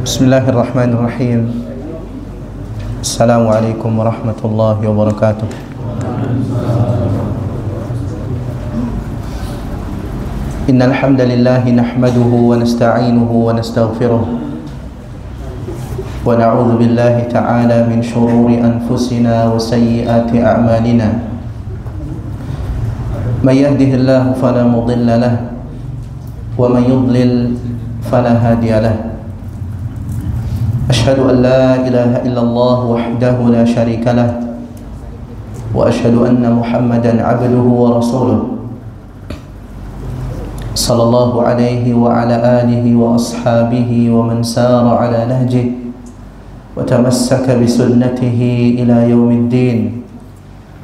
Bismillahirrahmanirrahim. Assalamualaikum warahmatullahi wabarakatuh. Innal hamdalillah nahmaduhu wa nasta'inuhu wa nastaghfiruh wa na'udzu billahi ta'ala min shururi anfusina wa sayyiati a'malina. May yahdihillahu fala mudilla lahu wa may yudlil fala hadiya lahu. أشهد أن لا إله إلا الله وحده لا شريك له وأشهد أن محمدا عبده ورسوله صلى الله عليه وعلى آله وأصحابه ومن سار على نهجه وتمسك بسنته إلى يوم الدين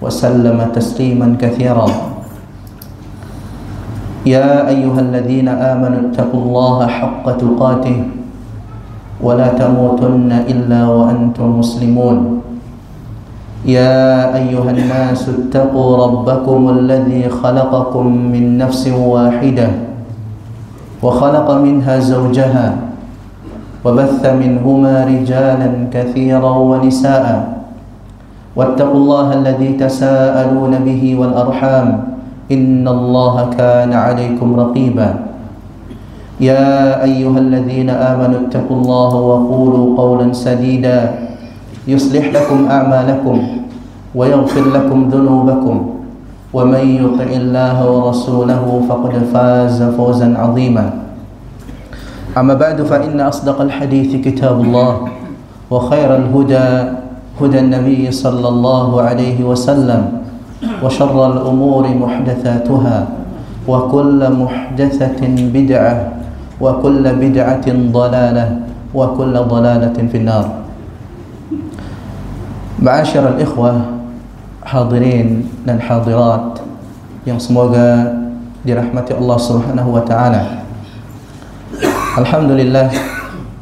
وسلم تسليما كثيرا. يا أيها الذين آمنوا اتقوا الله حق تقاته ولا تموتن إلا وأنتم مسلمون. يا أيها الناس اتقوا ربكم الذي خلقكم من نفس واحدة وخلق منها زوجها وبث منهما رجالا كثيرا ونساء واتقوا الله الذي تساءلون به والأرحام إن الله كان عليكم رقيبا. يا أيها الذين آمنوا اتقوا الله وقولوا قولا سديدا يصلح لكم أعمالكم ويغفر لكم ذنوبكم ومن يطع الله ورسوله فقد فاز فوزا عظيما. أما بعد فإن أصدق الحديث كتاب الله وخير الهدى هدى النبي صلى الله عليه وسلم وشر الأمور محدثاتها وكل محدثة بدعة وكل بدعة ضلالة وكل ضلالة في النار. Ma'asyiral ikhwah hadirin dan hadirat yang semoga dirahmati Allah Subhanahu wa taala. Alhamdulillah,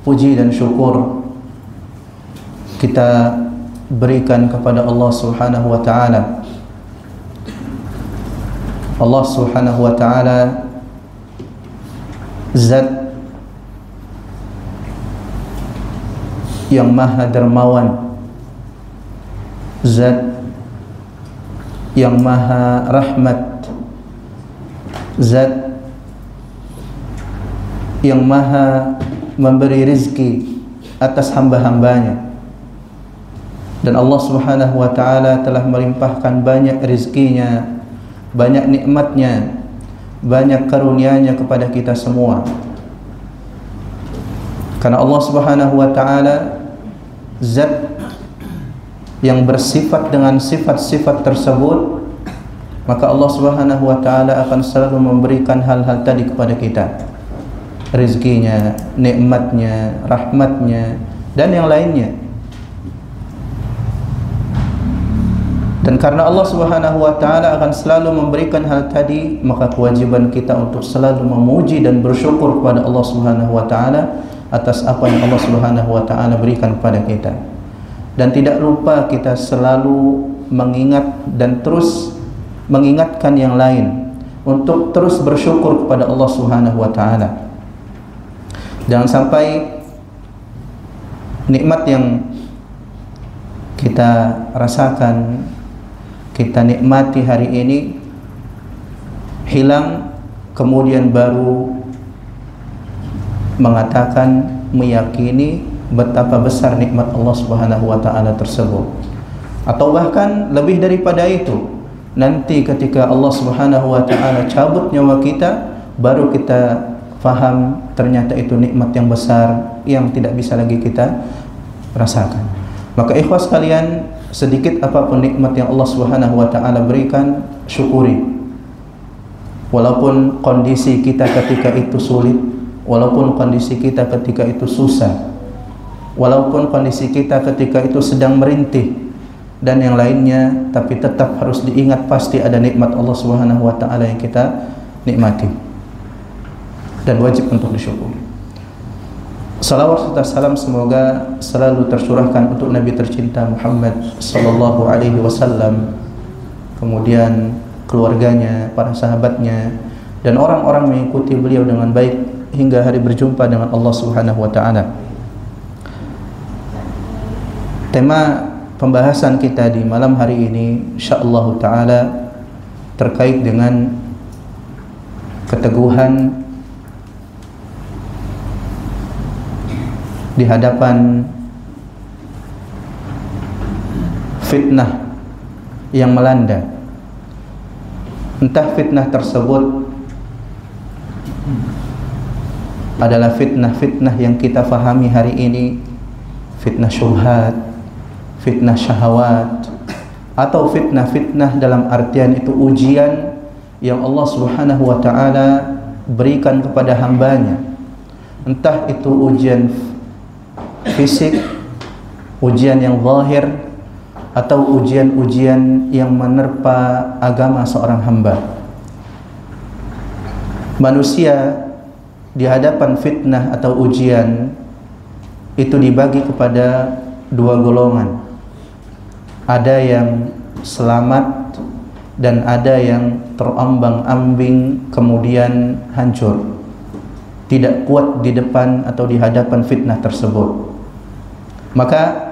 puji dan syukur kita berikan kepada Allah Subhanahu wa taala. Allah Subhanahu wa taala Zat yang maha dermawan, Zat yang maha rahmat, Zat yang maha memberi rizki atas hamba-hambanya. Dan Allah Subhanahu wa ta'ala telah melimpahkan banyak rizkinya, banyak nikmatnya, banyak karunia-Nya kepada kita semua. Karena Allah Subhanahu wa taala Zat yang bersifat dengan sifat-sifat tersebut, maka Allah Subhanahu wa taala akan selalu memberikan hal-hal tadi kepada kita. Rizkinya, nikmatnya, rahmatnya, dan yang lainnya. Dan karena Allah Subhanahu wa taala akan selalu memberikan hal tadi, maka kewajiban kita untuk selalu memuji dan bersyukur kepada Allah Subhanahu wa taala atas apa yang Allah Subhanahu wa taala berikan kepada kita. Dan tidak lupa kita selalu mengingat dan terus mengingatkan yang lain untuk terus bersyukur kepada Allah Subhanahu wa taala. Jangan sampai nikmat yang kita rasakan, kita nikmati hari ini hilang, kemudian baru mengatakan, meyakini betapa besar nikmat Allah Subhanahu wa taala tersebut. Atau bahkan lebih daripada itu, nanti ketika Allah Subhanahu wa taala cabut nyawa kita, baru kita faham ternyata itu nikmat yang besar yang tidak bisa lagi kita rasakan. Maka ikhwah sekalian, sedikit apapun nikmat yang Allah Subhanahu wa taala berikan, syukuri. Walaupun kondisi kita ketika itu sulit, walaupun kondisi kita ketika itu susah, walaupun kondisi kita ketika itu sedang merintih dan yang lainnya, tapi tetap harus diingat pasti ada nikmat Allah Subhanahu wa taala yang kita nikmati dan wajib untuk disyukuri. Salawat serta salam semoga selalu tercurahkan untuk Nabi tercinta Muhammad sallallahu alaihi wasallam, kemudian keluarganya, para sahabatnya, dan orang-orang mengikuti beliau dengan baik hingga hari berjumpa dengan Allah Subhanahu wa taala. Tema pembahasan kita di malam hari ini insyaallah taala terkait dengan keteguhan di hadapan fitnah yang melanda. Entah fitnah tersebut adalah fitnah-fitnah yang kita fahami hari ini, fitnah syubhat, fitnah syahwat, atau fitnah-fitnah dalam artian itu ujian yang Allah Subhanahu wa taala berikan kepada hambanya. Entah itu ujian fisik, ujian yang zahir, atau ujian-ujian yang menerpa agama seorang hamba. Manusia di hadapan fitnah atau ujian itu dibagi kepada dua golongan. Ada yang selamat dan ada yang terombang-ambing kemudian hancur, tidak kuat di depan atau di hadapan fitnah tersebut. Maka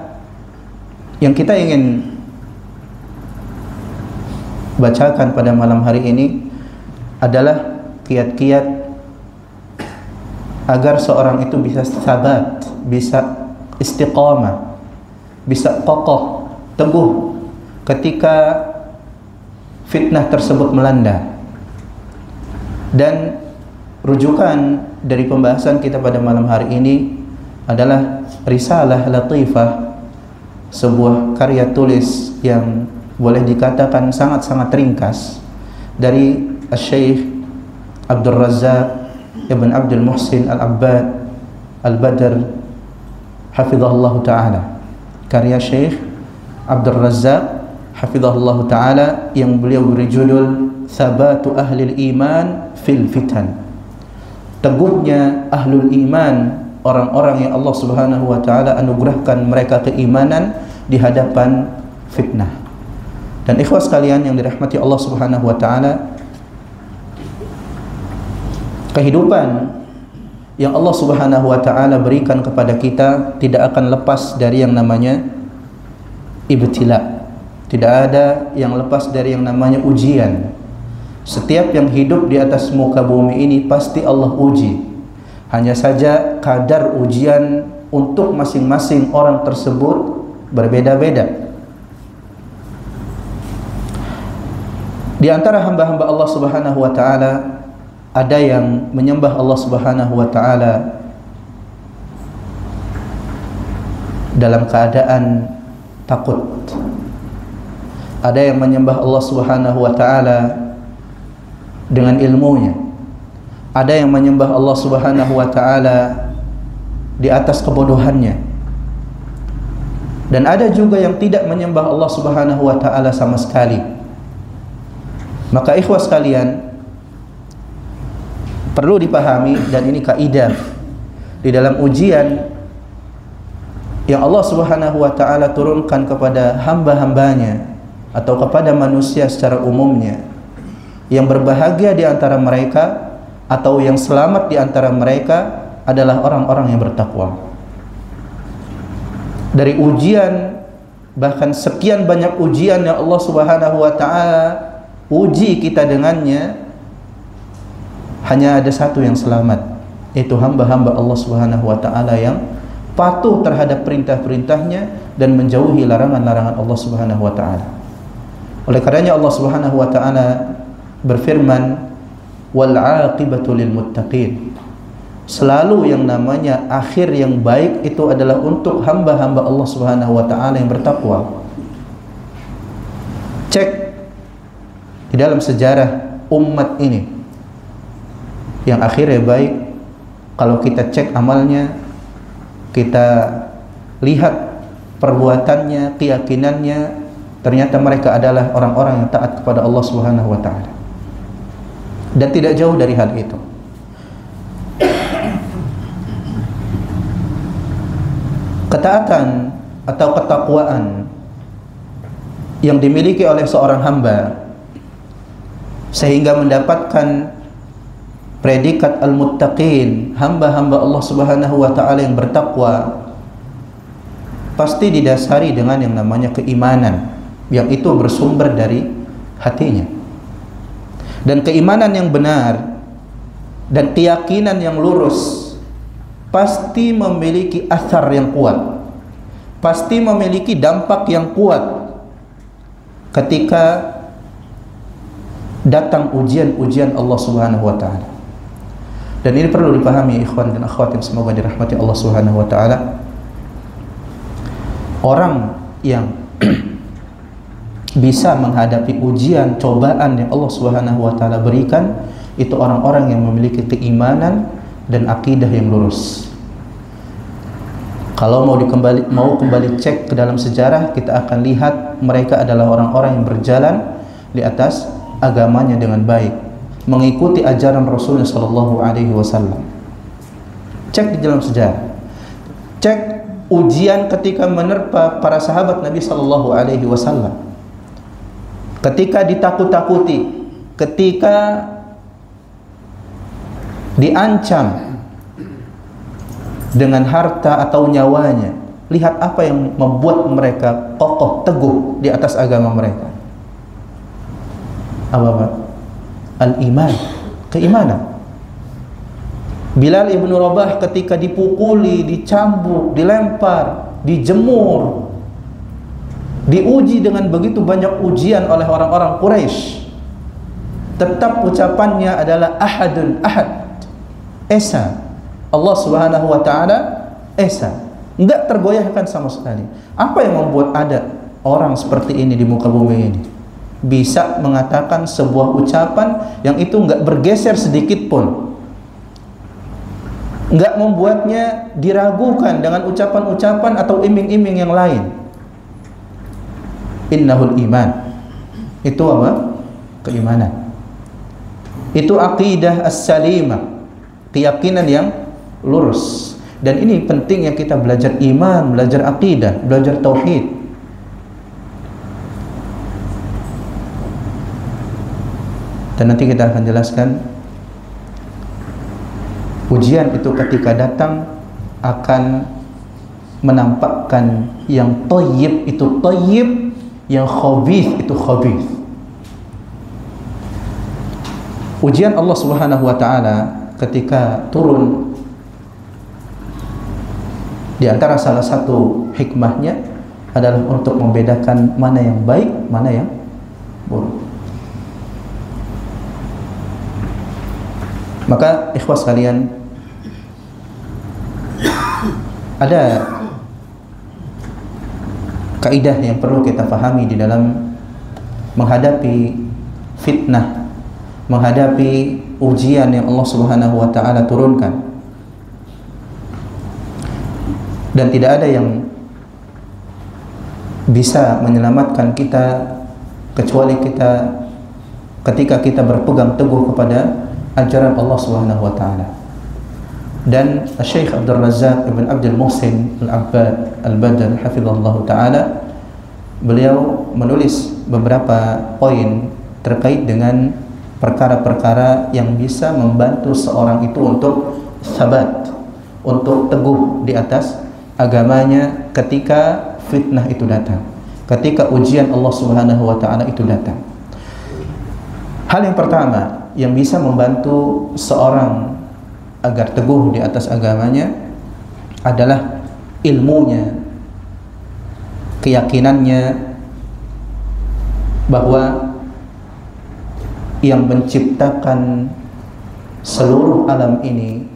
yang kita ingin bacakan pada malam hari ini adalah kiat-kiat agar seorang itu bisa sabat, bisa istiqamah, bisa kokoh, teguh ketika fitnah tersebut melanda. Dan rujukan dari pembahasan kita pada malam hari ini adalah Risalah Latifah, sebuah karya tulis yang boleh dikatakan sangat-sangat ringkas dari Syekh Abdul Razzaq Ibn Abdul Muhsin Al-Abbad Al-Badr hafizahullah ta'ala. Karya Syekh Abdul Razzaq hafizahullah ta'ala yang beliau beri judul Thabatu Ahlil Iman Fil Fitan. Teguhnya Ahlul Iman, orang-orang yang Allah Subhanahu wa ta'ala anugerahkan mereka keimanan di hadapan fitnah. Dan ikhwas sekalian yang dirahmati Allah Subhanahu wa ta'ala, kehidupan yang Allah Subhanahu wa ta'ala berikan kepada kita tidak akan lepas dari yang namanya ibtila. Tidak ada yang lepas dari yang namanya ujian. Setiap yang hidup di atas muka bumi ini pasti Allah uji. Hanya saja kadar ujian untuk masing-masing orang tersebut berbeda-beda. Di antara hamba-hamba Allah Subhanahu wa ta'ala ada yang menyembah Allah Subhanahu wa ta'ala dalam keadaan takut. Ada yang menyembah Allah Subhanahu wa ta'ala dengan ilmunya. Ada yang menyembah Allah Subhanahu wa ta'ala di atas kebodohannya. Dan ada juga yang tidak menyembah Allah Subhanahu wa ta'ala sama sekali. Maka ikhwas sekalian, perlu dipahami, dan ini kaidah di dalam ujian yang Allah Subhanahu wa ta'ala turunkan kepada hamba-hambanya atau kepada manusia secara umumnya. Yang berbahagia di antara mereka atau yang selamat di antara mereka adalah orang-orang yang bertakwa. Dari ujian, bahkan sekian banyak ujian yang Allah Subhanahu wa ta'ala uji kita dengannya, hanya ada satu yang selamat, yaitu hamba-hamba Allah Subhanahu wa ta'ala yang patuh terhadap perintah-perintahnya dan menjauhi larangan-larangan Allah Subhanahu wa ta'ala. Oleh karenanya Allah Subhanahu wa ta'ala berfirman, wal 'aqibatu lil muttaqin. Selalu yang namanya akhir yang baik itu adalah untuk hamba-hamba Allah Subhanahu wa ta'ala yang bertakwa. Cek di dalam sejarah umat ini yang akhirnya baik, kalau kita cek amalnya, kita lihat perbuatannya, keyakinannya, ternyata mereka adalah orang-orang yang taat kepada Allah Subhanahu wa ta'ala. Dan tidak jauh dari hal itu. Ketaatan atau ketakwaan yang dimiliki oleh seorang hamba sehingga mendapatkan predikat al-muttaqin, hamba-hamba Allah Subhanahu wa ta'ala yang bertakwa, pasti didasari dengan yang namanya keimanan, yang itu bersumber dari hatinya. Dan keimanan yang benar dan keyakinan yang lurus pasti memiliki athar yang kuat, pasti memiliki dampak yang kuat ketika datang ujian-ujian Allah Subhanahu wa taala. Dan ini perlu dipahami ikhwan dan akhwat yang semoga dirahmati Allah Subhanahu wa taala. Orang yang bisa menghadapi ujian, cobaan yang Allah Subhanahu wa taala berikan, itu orang-orang yang memiliki keimanan dan akidah yang lurus. Kalau mau kembali cek ke dalam sejarah, kita akan lihat mereka adalah orang-orang yang berjalan di atas agamanya dengan baik, mengikuti ajaran Rasulullah sallallahu alaihi wasallam. Cek di dalam sejarah. Cek ujian ketika menerpa para sahabat Nabi sallallahu alaihi wasallam. Ketika ditakut-takuti, ketika diancam dengan harta atau nyawanya, lihat apa yang membuat mereka kokoh teguh di atas agama mereka. Apa? Al-iman, keimanan. Bilal ibnu Rabah ketika dipukuli, dicambuk, dilempar, dijemur, diuji dengan begitu banyak ujian oleh orang-orang Quraisy, tetap ucapannya adalah ahadun ahad, esa, Allah Subhanahu wa taala esa, enggak tergoyahkan sama sekali. Apa yang membuat ada orang seperti ini di muka bumi ini, bisa mengatakan sebuah ucapan yang itu enggak bergeser sedikit pun, enggak membuatnya diragukan dengan ucapan-ucapan atau iming-iming yang lain. Innahul iman, itu apa? Keimanan. Itu aqidah as-salimah, keyakinan yang lurus. Dan ini pentingnya kita belajar iman, belajar aqidah, belajar tauhid. Dan nanti kita akan jelaskan ujian itu ketika datang akan menampakkan yang thayyib itu thayyib, yang khabith itu khabith. Ujian Allah Subhanahu wa taala ketika turun, di antara salah satu hikmahnya adalah untuk membedakan mana yang baik, mana yang buruk. Maka ikhwah sekalian, ada kaidah yang perlu kita pahami di dalam menghadapi fitnah, menghadapi ujian yang Allah Subhanahu wa taala turunkan. Dan tidak ada yang bisa menyelamatkan kita kecuali ketika kita berpegang teguh kepada ajaran Allah Subhanahu wa taala. Dan Syekh Abdul Razak Ibn Abdul Muhsin Al-Abbad Al-Badr hafizahullah taala, beliau menulis beberapa poin terkait dengan perkara-perkara yang bisa membantu seorang itu untuk sabat, untuk teguh di atas agamanya ketika fitnah itu datang, ketika ujian Allah Subhanahu wa taala itu datang. Hal yang pertama yang bisa membantu seorang agar teguh di atas agamanya adalah ilmunya, keyakinannya bahwa yang menciptakan seluruh alam ini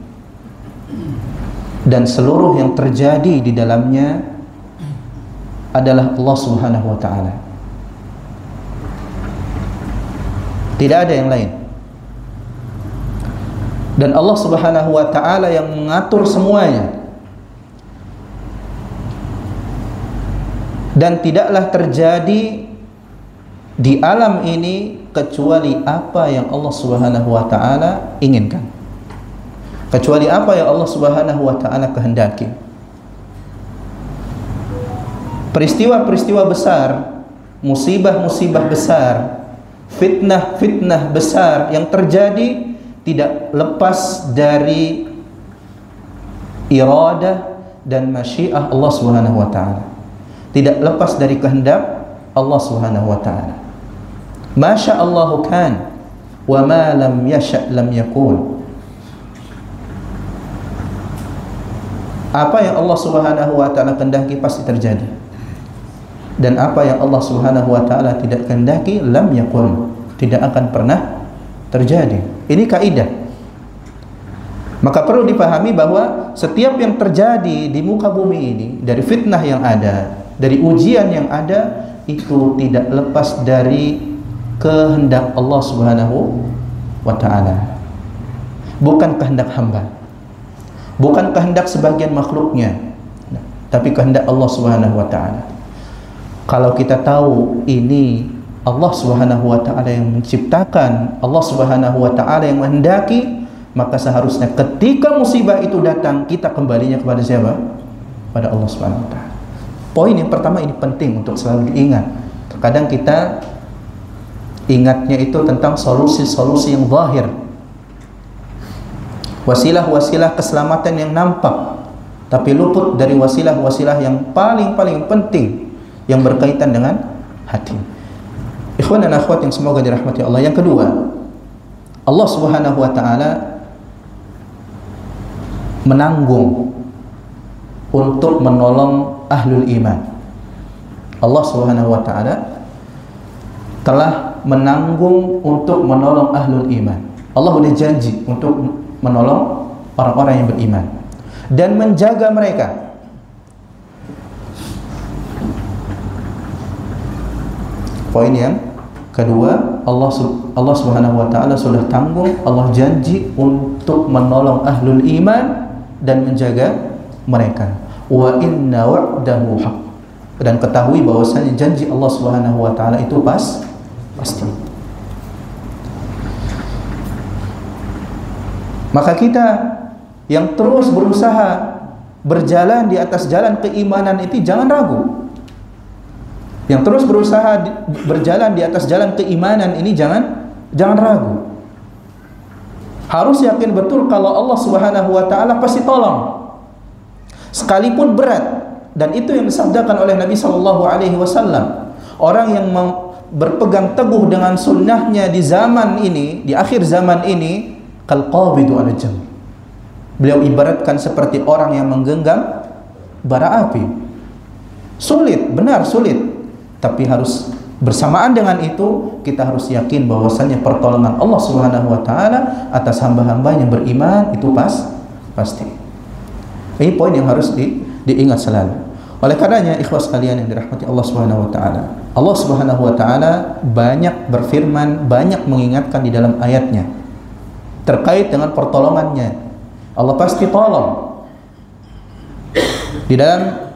dan seluruh yang terjadi di dalamnya adalah Allah Subhanahu wa taala. Tidak ada yang lain. Dan Allah Subhanahu wa taala yang mengatur semuanya. Dan tidaklah terjadi di alam ini kecuali apa yang Allah Subhanahu wa taala inginkan, kecuali apa yang Allah Subhanahu wa taala kehendaki. Peristiwa-peristiwa besar, musibah-musibah besar, fitnah-fitnah besar yang terjadi tidak lepas dari iradah, dan masyiah Allah Subhanahu wa taala. Tidak lepas dari kehendak Allah Subhanahu wa taala. Masya Allahu kan wa ma lam yasha' lam yakun. Apa yang Allah Subhanahu wa taala kehendaki pasti terjadi. Dan apa yang Allah Subhanahu wa taala tidak kehendaki lam yakun, tidak akan pernah terjadi. Ini kaidah. Maka perlu dipahami bahwa setiap yang terjadi di muka bumi ini, dari fitnah yang ada, dari ujian yang ada, itu tidak lepas dari kehendak Allah Subhanahu wa taala. Bukan kehendak hamba. Bukan kehendak sebagian makhluknya, tapi kehendak Allah Subhanahu wa taala. Kalau kita tahu ini Allah Subhanahu wa taala yang menciptakan, Allah Subhanahu wa taala yang menghendaki, maka seharusnya ketika musibah itu datang, kita kembalinya kepada siapa? Pada Allah Subhanahu wa taala. Poin yang pertama ini penting untuk selalu diingat. Terkadang kita ingatnya itu tentang solusi-solusi yang zahir, wasilah-wasilah keselamatan yang nampak, tapi luput dari wasilah-wasilah yang paling penting yang berkaitan dengan hati. Ikhwan dan akhwat yang semoga dirahmati Allah. Yang kedua, Allah Subhanahu wa taala menanggung untuk menolong ahlul iman. Allah Subhanahu wa taala telah menanggung untuk menolong ahlul iman. Allah sudah janji untuk menolong orang-orang yang beriman dan menjaga mereka. Poin yang kedua, Allah Subhanahu wa taala sudah tanggung, Allah janji untuk menolong ahlul iman dan menjaga mereka. Wa inna wa'dahu haq. Dan ketahui bahwasanya janji Allah Subhanahu wa taala itu pasti. Maka kita yang terus berusaha berjalan di atas jalan keimanan itu jangan ragu. Yang terus berusaha berjalan di atas jalan keimanan ini jangan ragu. Harus yakin betul kalau Allah Subhanahu wa taala pasti tolong. Sekalipun berat, dan itu yang disabdakan oleh Nabi sallallahu alaihi wasallam. Orang yang berpegang teguh dengan sunnahnya di zaman ini, di akhir zaman ini, kal qabidu ala jam. Beliau ibaratkan seperti orang yang menggenggam bara api. Sulit, benar sulit. Tapi harus bersamaan dengan itu kita harus yakin bahwasanya pertolongan Allah Subhanahu wa taala atas hamba-hamba yang beriman itu pasti. Ini poin yang harus diingat selalu. Oleh karenanya ikhwas sekalian yang dirahmati Allah Subhanahu wa taala. Allah Subhanahu wa taala banyak berfirman, banyak mengingatkan di dalam ayatnya terkait dengan pertolongannya. Allah pasti tolong. Di dalam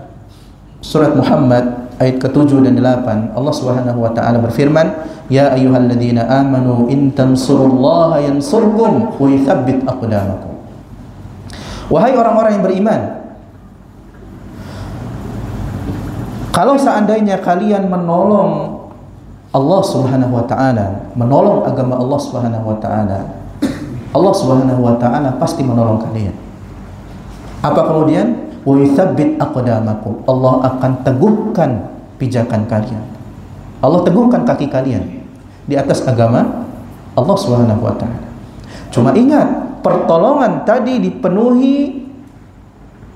surat Muhammad ayat ke-7 dan 8 Allah Subhanahu wa taala berfirman, ya ayyuhalladzina amanu in tansurullaha yansurkum wa yutsabbit aqdamakum. Wahai orang-orang yang beriman, kalau seandainya kalian menolong Allah Subhanahu wa taala, menolong agama Allah Subhanahu wa taala, Allah Subhanahu wa taala pasti menolong kalian. Apa kemudian? Wa yutsabbit aqdamakum. Allah akan teguhkan pijakan kalian. Allah teguhkan kaki kalian di atas agama Allah Subhanahu wa taala. Cuma ingat, pertolongan tadi dipenuhi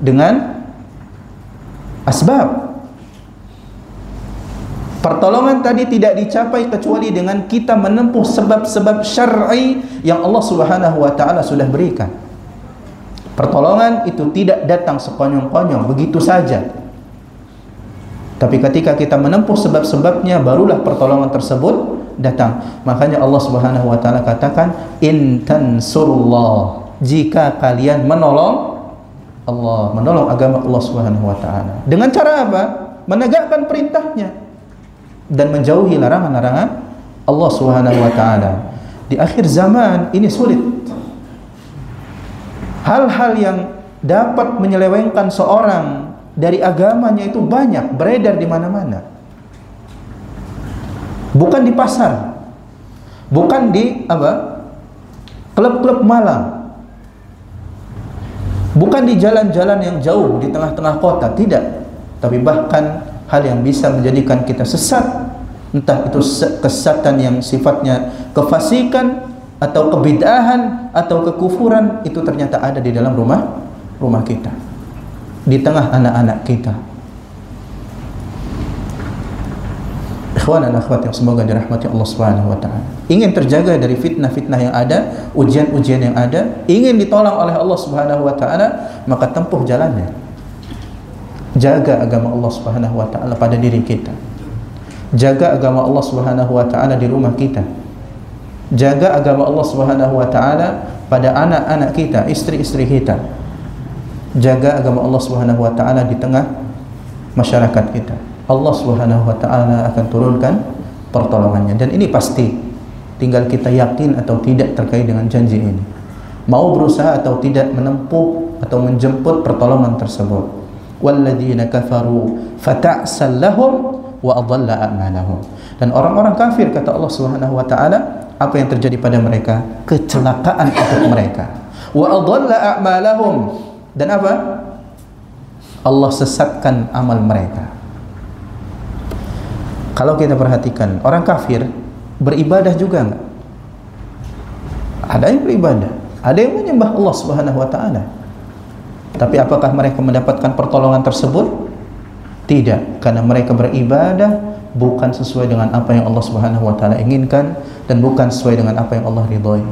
dengan asbab. Pertolongan tadi tidak dicapai kecuali dengan kita menempuh sebab-sebab syar'i yang Allah Subhanahu wa taala sudah berikan. Pertolongan itu tidak datang sekonyong-konyong begitu saja. Tapi ketika kita menempuh sebab-sebabnya, barulah pertolongan tersebut datang. Makanya Allah Subhanahu wa taala katakan, in tansurullah, jika kalian menolong Allah, menolong agama Allah Subhanahu wa taala. Dengan cara apa? Menegakkan perintahnya dan menjauhi larangan-larangan Allah Subhanahu wa taala. Di akhir zaman ini sulit. Hal-hal yang dapat menyelewengkan seorang dari agamanya itu banyak, beredar di mana-mana. Bukan di pasar, bukan di klub-klub malam, Bukan di jalan-jalan yang jauh di tengah-tengah kota, tidak, tapi bahkan hal yang bisa menjadikan kita sesat, entah itu kesesatan yang sifatnya kefasikan atau kebid'ahan atau kekufuran, itu ternyata ada di dalam rumah kita, di tengah anak-anak kita. Ikhwan dan akhwat yang semoga dirahmati Allah Subhanahu wa taala. Ingin terjaga dari fitnah-fitnah yang ada, ujian-ujian yang ada, ingin ditolong oleh Allah Subhanahu wa taala, maka tempuh jalannya. Jaga agama Allah Subhanahu wa taala pada diri kita. Jaga agama Allah Subhanahu wa taala di rumah kita. Jaga agama Allah Subhanahu wa taala pada anak-anak kita, istri-istri kita. Jaga agama Allah Subhanahu wa taala di tengah masyarakat kita. Allah Subhanahu wa taala akan turunkan pertolongannya, dan ini pasti, tinggal kita yakin atau tidak terkait dengan janji ini, mau berusaha atau tidak menempuh atau menjemput pertolongan tersebut. Walladzina kafaru fata'sal lahum wa adalla a'malahum. Dan orang-orang kafir, kata Allah Subhanahu wa taala, apa yang terjadi pada mereka? Kecelakaan untuk mereka. Wa adalla a'malahum, dan apa? Allah sesatkan amal mereka. Kalau kita perhatikan, orang kafir beribadah juga enggak? Ada yang beribadah, ada yang menyembah Allah Subhanahu wa taala. Tapi apakah mereka mendapatkan pertolongan tersebut? Tidak, karena mereka beribadah bukan sesuai dengan apa yang Allah Subhanahu wa taala inginkan dan bukan sesuai dengan apa yang Allah ridhoi.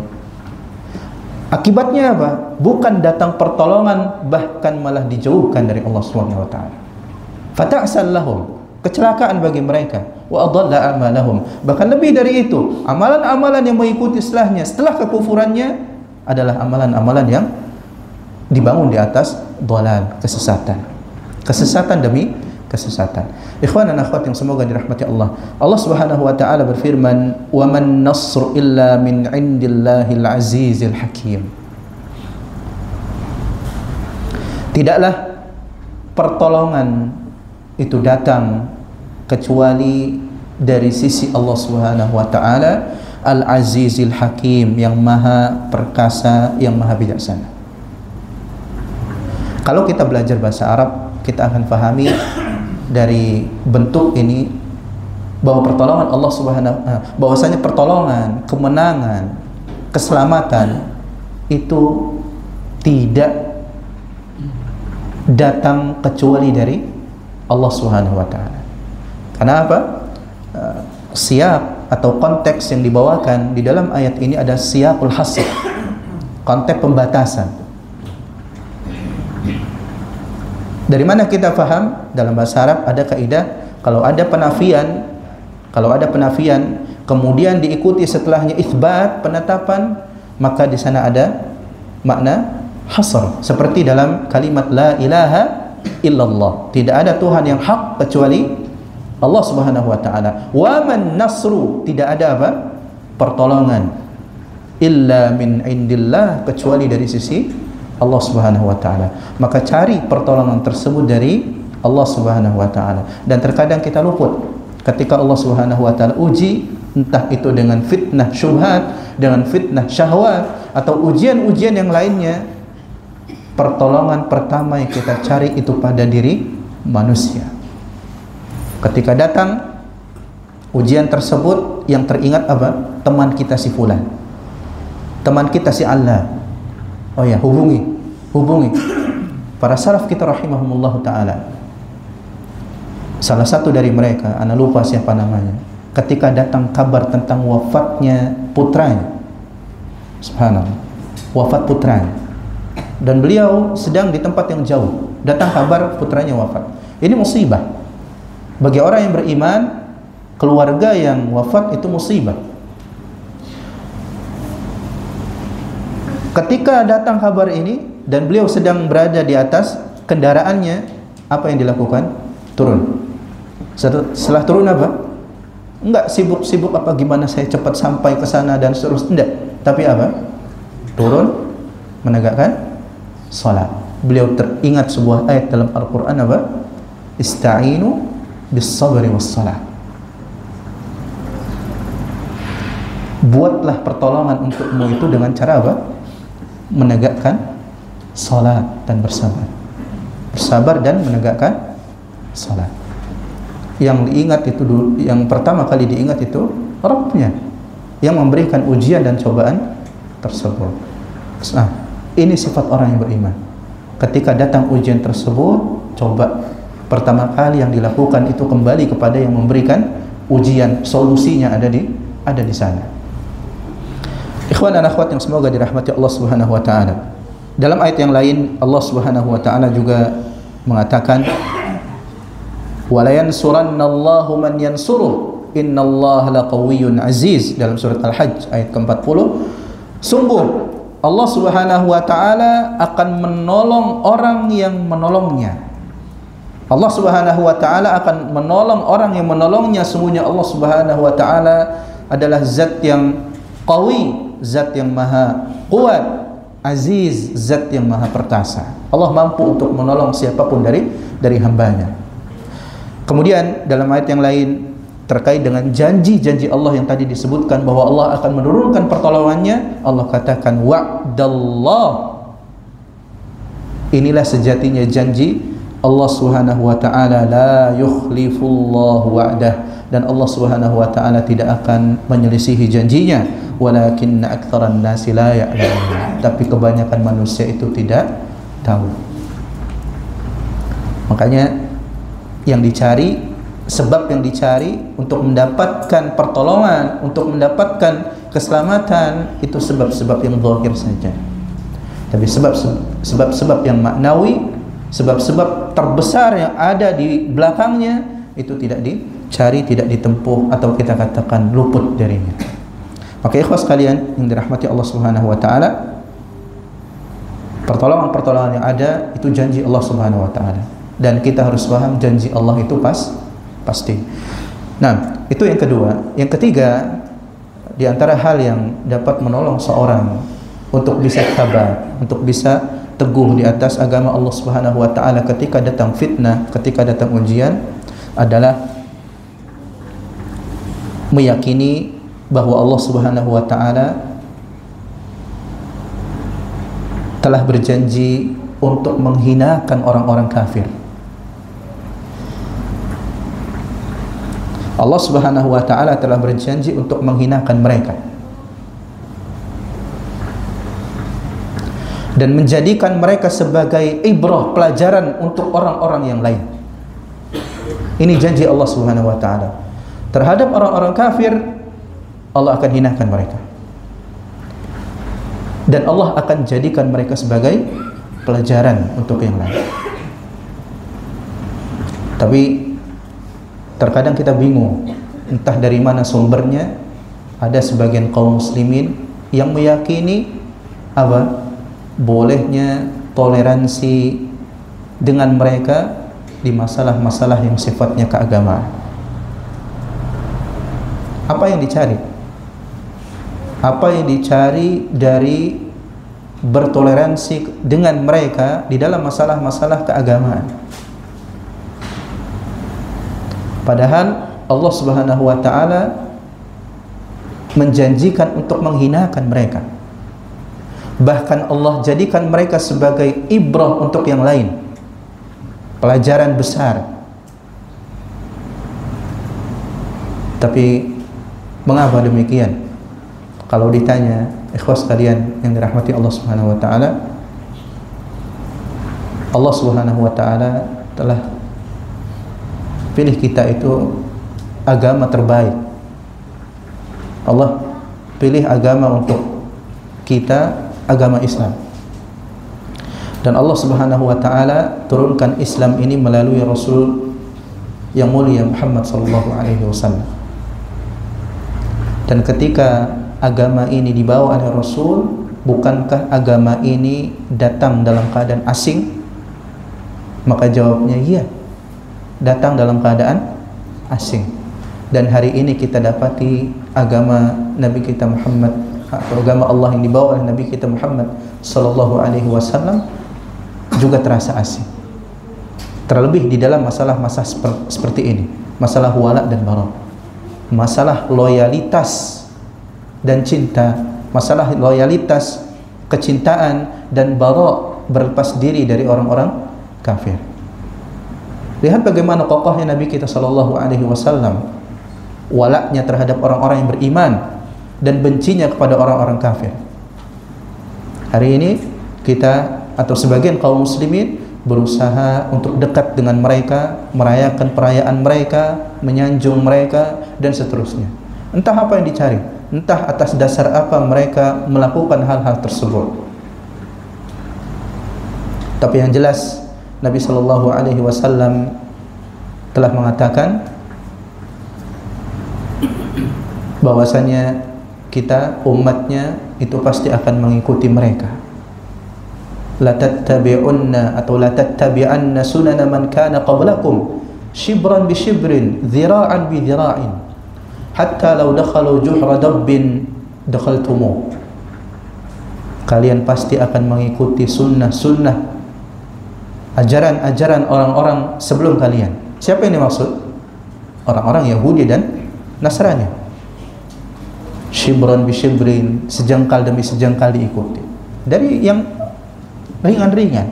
Akibatnya apa? Bukan datang pertolongan, bahkan malah dijauhkan dari Allah Subhanahu wa taala. Fata'sal lahum, kecelakaan bagi mereka, wa adalla a'malahum. Bahkan lebih dari itu, amalan-amalan yang mengikuti setelah kekufurannya adalah amalan-amalan yang dibangun di atas dhalal, kesesatan demi kesesatan. Ikhwan dan akhwat yang semoga dirahmati Allah, Allah Subhanahu wa taala berfirman, wa man nasru illa min indillahil azizil hakim. Tidaklah pertolongan itu datang kecuali dari sisi Allah Subhanahu wa taala, Al-Azizil Hakim, yang maha perkasa, yang maha bijaksana. Kalau kita belajar bahasa Arab, kita akan pahami dari bentuk ini bahwa pertolongan Allah Subhanahu bahwasanya pertolongan, kemenangan, keselamatan itu tidak datang kecuali dari Allah Subhanahu wa taala. Karena apa? Siap atau konteks yang dibawakan di dalam ayat ini ada siyaqul hasr, konteks pembatasan. Dari mana kita faham? Dalam bahasa Arab ada kaidah, kalau ada penafian kemudian diikuti setelahnya itsbat, penetapan, maka di sana ada makna hasr. Seperti dalam kalimat la ilaha illallah, tidak ada Tuhan yang hak kecuali Allah Subhanahu wa taala. Wa man nasru, tidak ada apa? Pertolongan, illa min indillah, kecuali dari sisi Allah Subhanahu wa taala. Maka cari pertolongan tersebut dari Allah Subhanahu wa taala. Dan terkadang kita luput ketika Allah Subhanahu wa taala uji, entah itu dengan fitnah syubhat, dengan fitnah syahwat, atau ujian-ujian yang lainnya. Pertolongan pertama yang kita cari itu pada diri manusia. Ketika datang ujian tersebut, yang teringat apa? Teman kita si fulan, teman kita si Allah. Oh ya, hubungi para salaf kita rahimahumullah ta'ala. Salah satu dari mereka, ana lupa siapa namanya, ketika datang kabar tentang wafatnya putranya, subhanallah, wafat putranya, dan beliau sedang di tempat yang jauh, datang kabar putranya wafat. Ini musibah bagi orang yang beriman. Keluarga yang wafat itu musibah. Ketika datang kabar ini dan beliau sedang berada di atas kendaraannya, apa yang dilakukan? Turun. Setelah turun apa? Enggak sibuk-sibuk apa gimana saya cepat sampai ke sana dan seterusnya, enggak. Tapi apa? Turun menegakkan salat. Beliau teringat sebuah ayat dalam Al-Qur'an apa? Ista'inu bis-sabri was-salat. Buatlah pertolongan untukmu itu dengan cara apa? Menegakkan salat dan bersabar. Bersabar dan menegakkan salat. Yang diingat itu dulu, yang pertama kali diingat itu Rabbnya yang memberikan ujian dan cobaan tersebut. Nah, ini sifat orang yang beriman. Ketika datang ujian tersebut, coba pertama kali yang dilakukan itu kembali kepada yang memberikan ujian, solusinya ada di sana. Ikhwan dan akhwat yang semoga dirahmati Allah Subhanahu wa taala. Dalam ayat yang lain Allah Subhanahu wa taala juga mengatakan wala yansurannallahu man yansuruh innallaha laqawiyyun aziz, dalam surat Al-Hajj ayat ke-40. Sungguh Allah Subhanahu wa taala akan menolong orang yang menolongnya. Allah Subhanahu wa taala akan menolong orang yang menolongnya. Sungguhnya Allah Subhanahu wa taala adalah zat yang qawi, zat yang maha kuat, aziz, zat yang maha perkasa. Allah mampu untuk menolong siapapun dari hambanya. Kemudian dalam ayat yang lain terkait dengan janji-janji Allah yang tadi disebutkan bahwa Allah akan menurunkan pertolongannya, Allah katakan wa'dallah. Inilah sejatinya janji Allah Subhanahu wa taala, la yukhlifullahu wa'dah, dan Allah Subhanahu wa taala tidak akan menyelisihi janjinya. Walakinna aktsaran nasi la ya'lamun, tapi kebanyakan manusia itu tidak tahu. Makanya yang dicari, sebab yang dicari untuk mendapatkan pertolongan, untuk mendapatkan keselamatan, itu sebab-sebab yang zahir saja. Tapi sebab-sebab yang maknawi, sebab-sebab terbesar yang ada di belakangnya, itu tidak dicari, tidak ditempuh, atau kita katakan luput darinya. Maka ikhwas sekalian yang dirahmati Allah Subhanahu wa taala, pertolongan-pertolongan yang ada itu janji Allah Subhanahu wa taala, dan kita harus paham janji Allah itu pasti. Nah, itu yang kedua. Yang ketiga, di antara hal yang dapat menolong seorang untuk bisa sabar, untuk bisa teguh di atas agama Allah Subhanahu wa taala ketika datang fitnah, ketika datang ujian, adalah meyakini bahwa Allah Subhanahu wa taala telah berjanji untuk menghinakan orang-orang kafir. Allah Subhanahu wa taala telah berjanji untuk menghinakan mereka dan menjadikan mereka sebagai ibrah, pelajaran untuk orang-orang yang lain. Ini janji Allah Subhanahu wa taala. Terhadap orang-orang kafir, Allah akan hinakan mereka, dan Allah akan jadikan mereka sebagai pelajaran untuk yang lain. Tapi terkadang kita bingung, entah dari mana sumbernya. Ada sebagian kaum muslimin yang meyakini bolehnya toleransi dengan mereka di masalah-masalah yang sifatnya keagamaan. Apa yang dicari? Apa yang dicari dari bertoleransi dengan mereka di dalam masalah-masalah keagamaan? Padahal Allah Subhanahu wa taala menjanjikan untuk menghinakan mereka. Bahkan Allah jadikan mereka sebagai ibrah untuk yang lain, pelajaran besar. Tapi mengapa demikian? Kalau ditanya, ikhwas sekalian yang dirahmati Allah Subhanahu wa taala, Allah Subhanahu wa taala telah pilih kita itu agama terbaik. Allah pilih agama untuk kita, agama Islam. Dan Allah Subhanahu wa taala turunkan Islam ini melalui Rasul yang mulia Muhammad sallallahu alaihi wasallam. Dan ketika agama ini dibawa oleh Rasul, bukankah agama ini datang dalam keadaan asing? Maka jawabnya iya, datang dalam keadaan asing. Dan hari ini kita dapati agama Nabi kita Muhammad, atau agama Allah yang dibawa oleh Nabi kita Muhammad sallallahu alaihi wasallam juga terasa asing. Terlebih di dalam masalah-masalah seperti ini, masalah wala dan bara, masalah loyalitas dan cinta, masalah loyalitas, kecintaan dan bara, berlepas diri dari orang-orang kafir. Lihat bagaimana kokohnya Nabi kita sallallahu alaihi wasallam, walaknya terhadap orang-orang yang beriman dan bencinya kepada orang-orang kafir. Hari ini kita atau sebagian kaum muslimin berusaha untuk dekat dengan mereka, merayakan perayaan mereka, menyanjung mereka, dan seterusnya. Entah apa yang dicari, entah atas dasar apa mereka melakukan hal-hal tersebut. Tapi yang jelas Nabi sallallahu alaihi wasallam telah mengatakan bahwasanya kita umatnya itu pasti akan mengikuti mereka. La tattabi'unna atau la tattabi'anna sunana man kana qablakum shibran bi shibrin, dhira'an bi dhira'in, hatta law dakhalu juhra dabbin dakhaltumuh. Kalian pasti akan mengikuti sunnah-sunnah, ajaran-ajaran orang-orang sebelum kalian. Siapa yang dimaksud? Orang-orang Yahudi dan Nasrani. Shibran bi shibrin, sejengkal demi sejengkal diikuti. Dari yang ringan-ringan,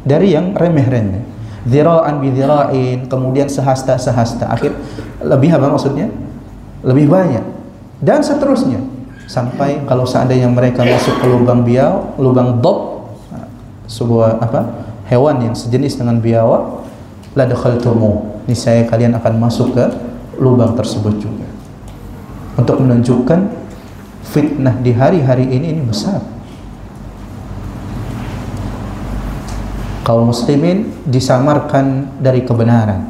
dari yang remeh-remeh. Dhira'an bi dhira'in, kemudian sehasta-sehasta. Akhir lebih apa maksudnya? Lebih banyak. Dan seterusnya. Sampai kalau seandainya mereka masuk ke lubang biawak, lubang dob, sebuah hewan yang sejenis dengan biawak, la dakhaltumu, niscaya kalian akan masuk ke lubang tersebut juga. Untuk menunjukkan fitnah di hari-hari ini besar. Kaum muslimin disamarkan dari kebenaran.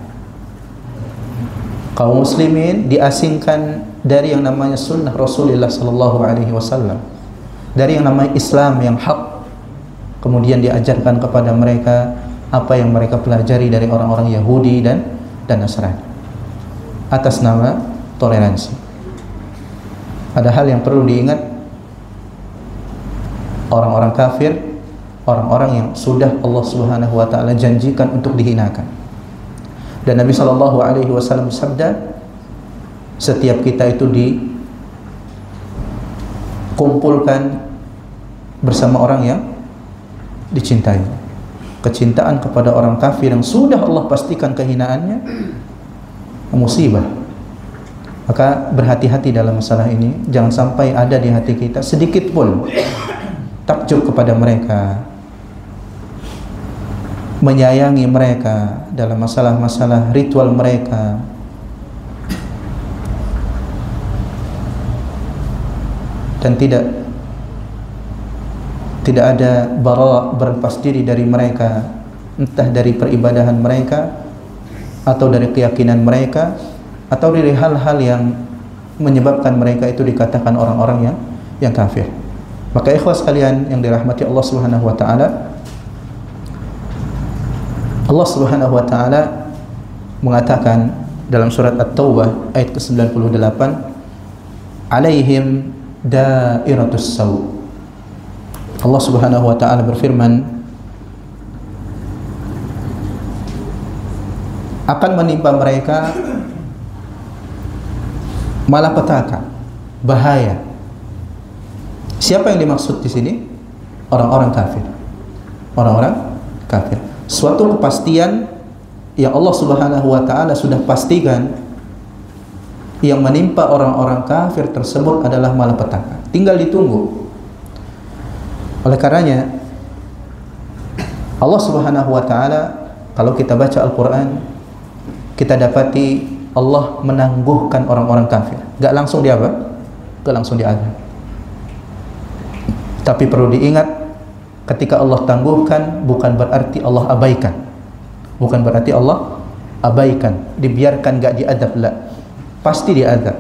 Kaum muslimin diasingkan dari yang namanya sunnah Rasulullah sallallahu alaihi wasallam, dari yang namanya Islam yang hak. Kemudian diajarkan kepada mereka apa yang mereka pelajari dari orang-orang Yahudi dan Nasrani atas nama toleransi. Ada hal yang perlu diingat, orang-orang kafir, orang-orang yang sudah Allah Subhanahu wa taala janjikan untuk dihinakan. Dan Nabi sallallahu alaihi wasallam bersabda, setiap kita itu dikumpulkan bersama orang yang dicintai. Kecintaan kepada orang kafir yang sudah Allah pastikan kehinaannya musibah. Maka berhati-hati dalam masalah ini, jangan sampai ada di hati kita sedikit pun takjub kepada mereka, menyayangi mereka dalam masalah-masalah ritual mereka, dan tidak ada bara, berlepas diri dari mereka, entah dari peribadahan mereka atau dari keyakinan mereka atau dari hal-hal yang menyebabkan mereka itu dikatakan orang-orang yang kafir. Maka ikhwas sekalian yang dirahmati Allah Subhanahu wa taala, Allah Subhanahu wa taala mengatakan dalam surat At-Taubah ayat ke-98, alaihim dairatus saw. Allah Subhanahu wa taala berfirman, akan menimpa mereka malapetaka, bahaya. Siapa yang dimaksud di sini? Orang-orang kafir. Orang-orang kafir. Suatu kepastian yang Allah Subhanahu wa taala sudah pastikan, yang menimpa orang-orang kafir tersebut adalah malapetaka. Tinggal ditunggu. Oleh karenanya Allah Subhanahu wa taala, kalau kita baca Al-Qur'an, kita dapati Allah menangguhkan orang-orang kafir. Gak langsung di apa? Gak langsung diazab. Tapi perlu diingat, ketika Allah tangguhkan bukan berarti Allah abaikan. Bukan berarti Allah abaikan, dibiarkan gak diadab, la. Pasti diadab.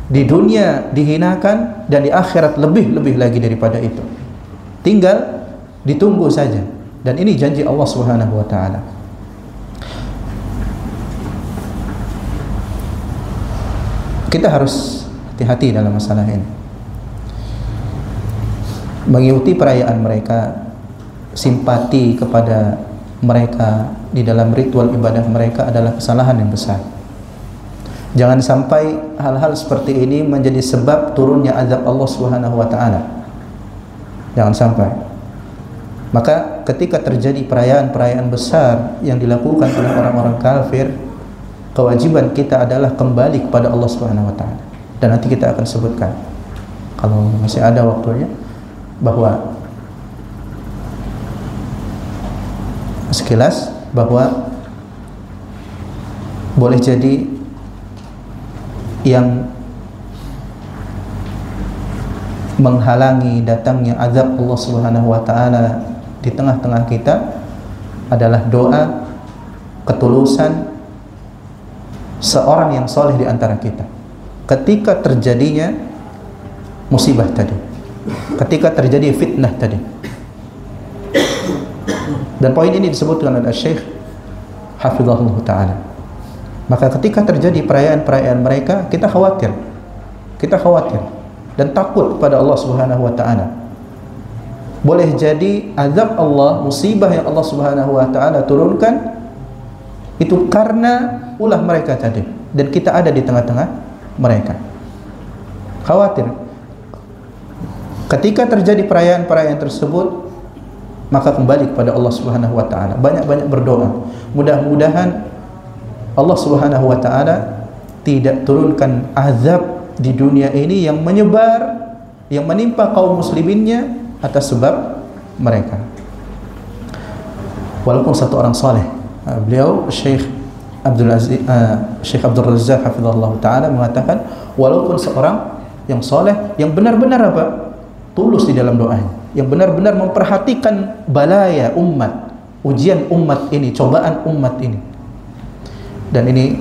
Di dunia dihinakan, dan di akhirat lebih-lebih lagi daripada itu. Tinggal ditunggu saja. Dan ini janji Allah Subhanahu wa taala. Kita harus hati-hati dalam masalah ini. Mengikuti perayaan mereka, simpati kepada mereka di dalam ritual ibadah mereka adalah kesalahan yang besar. Jangan sampai hal-hal seperti ini menjadi sebab turunnya azab Allah Subhanahu wa taala. Jangan sampai. Maka ketika terjadi perayaan-perayaan besar yang dilakukan oleh orang-orang kafir, kewajiban kita adalah kembali kepada Allah Subhanahu wa taala. Dan nanti kita akan sebutkan kalau masih ada waktunya bahwa sekilas bahwa boleh jadi yang menghalangi datangnya azab Allah Subhanahu wa taala di tengah-tengah kita adalah doa ketulusan seorang yang soleh di antara kita ketika terjadinya musibah tadi, ketika terjadi fitnah tadi. Dan poin ini disebutkan oleh Syekh Hafizahullah Ta'ala. Maka ketika terjadi perayaan-perayaan mereka, kita khawatir dan takut pada Allah Subhanahu wa taala. Boleh jadi azab Allah, musibah yang Allah Subhanahu wa taala turunkan itu karena ulah mereka tadi, dan kita ada di tengah-tengah mereka. Khawatir. Ketika terjadi perayaan-perayaan tersebut, maka kembali kepada Allah Subhanahu wa taala. Banyak-banyak berdoa. Mudah-mudahan Allah Subhanahu wa taala tidak turunkan azab di dunia ini yang menyebar, yang menimpa kaum musliminnya atas sebab mereka. Walaupun satu orang saleh, beliau Syekh Abdul Razzaq hafizahullah taala mengatakan, walaupun seorang yang saleh yang benar-benar tulus di dalam doanya, yang benar-benar memperhatikan balaya umat, ujian umat ini, cobaan umat ini. Dan ini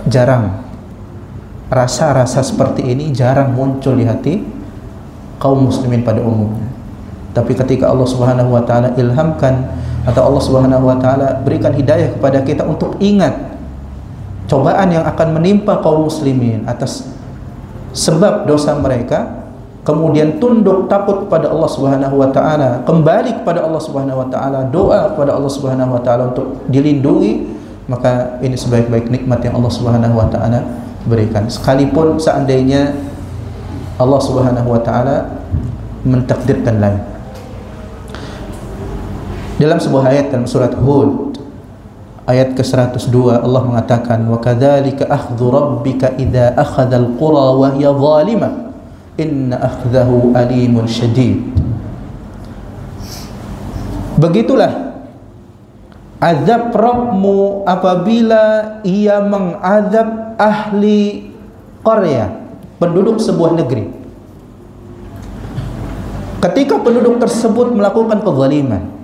jarang, rasa-rasa seperti ini jarang muncul di hati kaum muslimin pada umumnya. Tapi ketika Allah Subhanahu wa taala ilhamkan atau Allah Subhanahu wa taala berikan hidayah kepada kita untuk ingat cobaan yang akan menimpa kaum muslimin atas sebab dosa mereka, kemudian tunduk takut kepada Allah Subhanahu wa taala, kembali kepada Allah Subhanahu wa taala, doa kepada Allah Subhanahu wa taala untuk dilindungi, maka ini sebaik-baik nikmat yang Allah Subhanahu wa taala berikan. Sekalipun seandainya Allah Subhanahu wa taala mentakdirkan lain. Dalam sebuah ayat dalam surat Hud ayat ke-102 Allah mengatakan, wa kadzalika akhdhu rabbika idza akhadhal qura wa hiya zalimah inna akhdahu alimun syadid. Begitulah azab Rabbmu apabila ia mengazab ahli qarya, penduduk sebuah negeri, ketika penduduk tersebut melakukan kezaliman.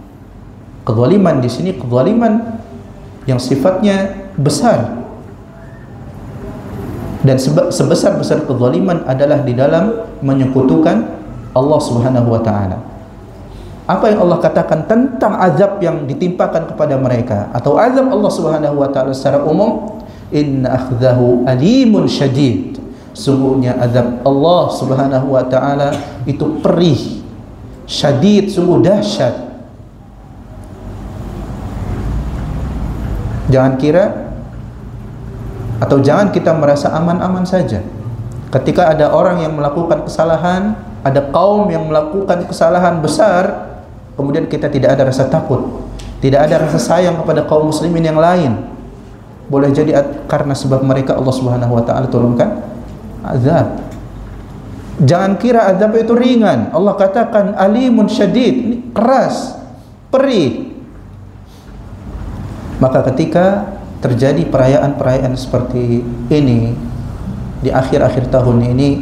Kezaliman di sini kezaliman yang sifatnya besar, dan sebesar-besar kezaliman adalah di dalam menyekutukan Allah Subhanahu wa taala. Apa yang Allah katakan tentang azab yang ditimpakan kepada mereka atau azab Allah Subhanahu wa taala secara umum, inna akhdahu alimun syadid. Sungguhnya azab Allah Subhanahu wa taala itu perih, syadid, sungguh dahsyat. Jangan kira atau jangan kita merasa aman-aman saja. Ketika ada orang yang melakukan kesalahan, ada kaum yang melakukan kesalahan besar, kemudian kita tidak ada rasa takut, tidak ada rasa sayang kepada kaum muslimin yang lain. Boleh jadi karena sebab mereka Allah Subhanahu wa taala turunkan azab. Jangan kira azab itu ringan. Allah katakan alimun syadid, ini keras, perih. Maka ketika terjadi perayaan-perayaan seperti ini di akhir-akhir tahun ini,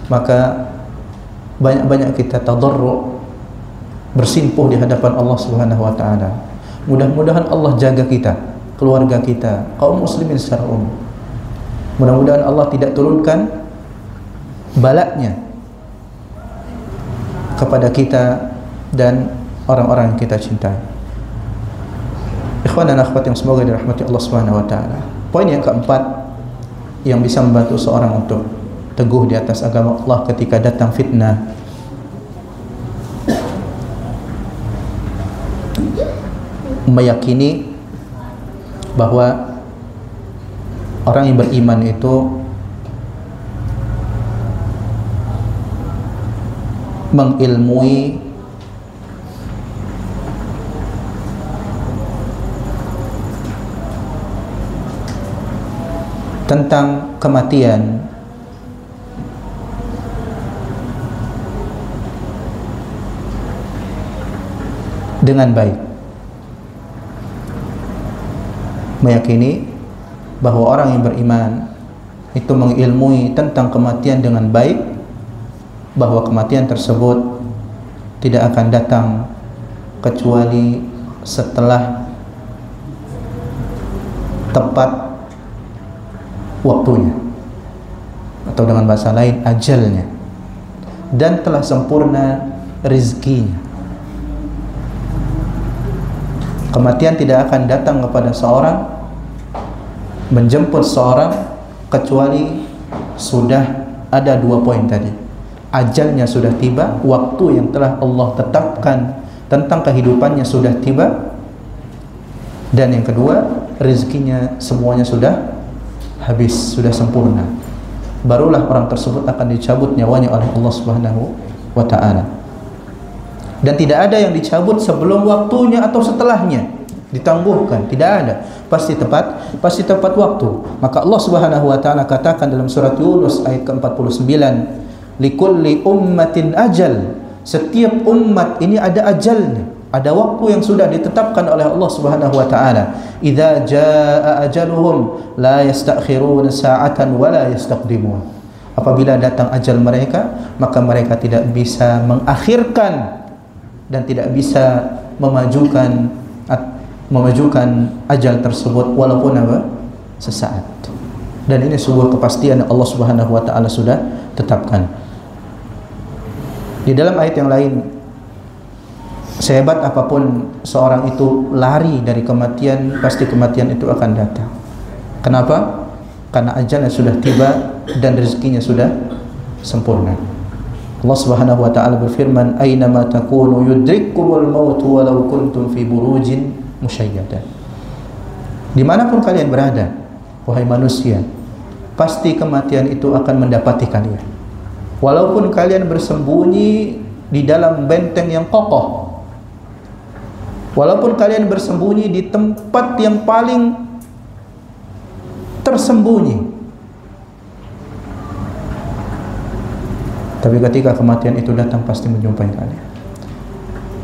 maka banyak-banyak kita tadarru', bersimpuh di hadapan Allah Subhanahu wa taala. Mudah-mudahan Allah jaga kita, keluarga kita, kaum muslimin secara umum. Mudah-mudahan Allah tidak turunkan balaknya kepada kita dan orang-orang yang kita cintai. Ikhwan dan akhwat yang semoga dirahmati Allah Subhanahu wa taala. Poin yang keempat yang bisa membantu seorang untuk teguh di atas agama Allah ketika datang fitnah, meyakini bahwa orang yang beriman itu mengilmui tentang kematian dengan baik, meyakini bahwa orang yang beriman itu mengilmui tentang kematian dengan baik, bahwa kematian tersebut tidak akan datang kecuali setelah tepat waktunya, atau dengan bahasa lain ajalnya, dan telah sempurna rezekinya. Kematian tidak akan datang kepada seorang, menjemput seorang, kecuali sudah ada 2 poin tadi. Ajalnya sudah tiba, waktu yang telah Allah tetapkan tentang kehidupannya sudah tiba, dan yang kedua, rezekinya semuanya sudah habis, sudah sempurna. Barulah orang tersebut akan dicabut nyawanya oleh Allah Subhanahu wa ta'ala. Dan tidak ada yang dicabut sebelum waktunya atau setelahnya, ditangguhkan, tidak ada. Pasti tepat waktu. Maka Allah Subhanahu wa ta'ala katakan dalam surat Yunus ayat ke-49, likulli ummatin ajal, setiap umat ini ada ajalnya, ada waktu yang sudah ditetapkan oleh Allah Subhanahu wa ta'ala. Idza jaa ajaluhum la yastakhiruna sa'atan wa la yastaqdimun. Apabila datang ajal mereka, maka mereka tidak bisa mengakhirkan dan tidak bisa memajukan ajal tersebut walaupun sesaat. Dan ini sebuah kepastian yang Allah Subhanahu wa ta'ala sudah tetapkan. Di dalam ayat yang lain, sehebat apapun seorang itu lari dari kematian, pasti kematian itu akan datang. Kenapa? Karena ajalnya sudah tiba dan rezekinya sudah sempurna. Allah Subhanahu wa ta'ala berfirman, "Aynama takunu yudrikkumul maut walau kuntum fi burujin musyayyadah." Dimanapun kalian berada, wahai manusia, pasti kematian itu akan mendapati kalian. Walaupun kalian bersembunyi di dalam benteng yang kokoh, walaupun kalian bersembunyi di tempat yang paling tersembunyi, tapi ketika kematian itu datang pasti menjumpai kalian.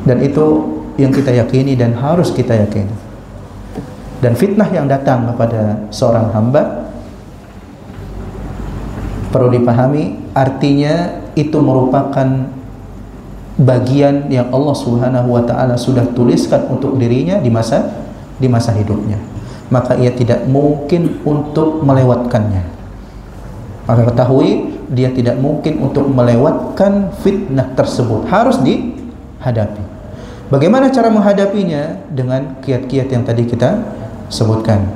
Dan itu yang kita yakini dan harus kita yakini. Dan fitnah yang datang kepada seorang hamba perlu dipahami, artinya itu merupakan bagian yang Allah Subhanahu wa ta'ala sudah tuliskan untuk dirinya di masa hidupnya. Maka ia tidak mungkin untuk melewatkannya. Maka ketahui, dia tidak mungkin untuk melewatkan fitnah tersebut, harus dihadapi. Bagaimana cara menghadapinya? Dengan kiat-kiat yang tadi kita sebutkan.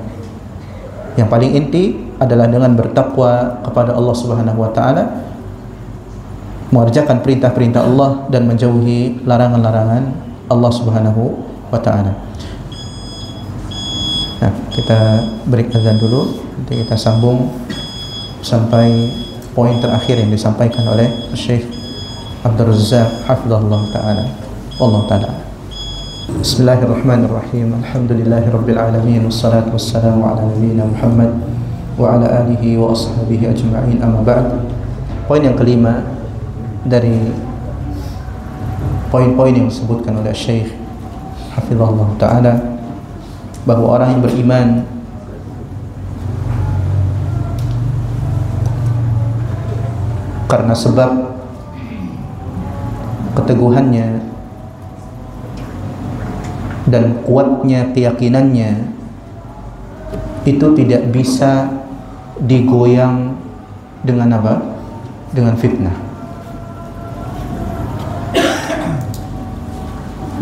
Yang paling inti adalah dengan bertakwa kepada Allah Subhanahu wa ta'ala, mengerjakan perintah-perintah Allah dan menjauhi larangan-larangan Allah Subhanahu wa ta'ala. Nah, kita break azan dulu, nanti kita sambung sampai poin terakhir yang disampaikan oleh Syekh Abdul Razzaq hafizahullah ta'ala. Wallahu ta'ala. Bismillahirrahmanirrahim. Alhamdulillahirabbil alamin, wassalatu wassalamu ala nabiyyina Muhammad wa ala alihi wa ashabihi ajma'in, amma ba'd. Poin yang kelima dari poin-poin yang disebutkan oleh Syekh hafizahullah ta'ala, bahwa orang yang beriman karena sebab keteguhannya dan kuatnya keyakinannya itu tidak bisa digoyang dengan apa? Dengan fitnah,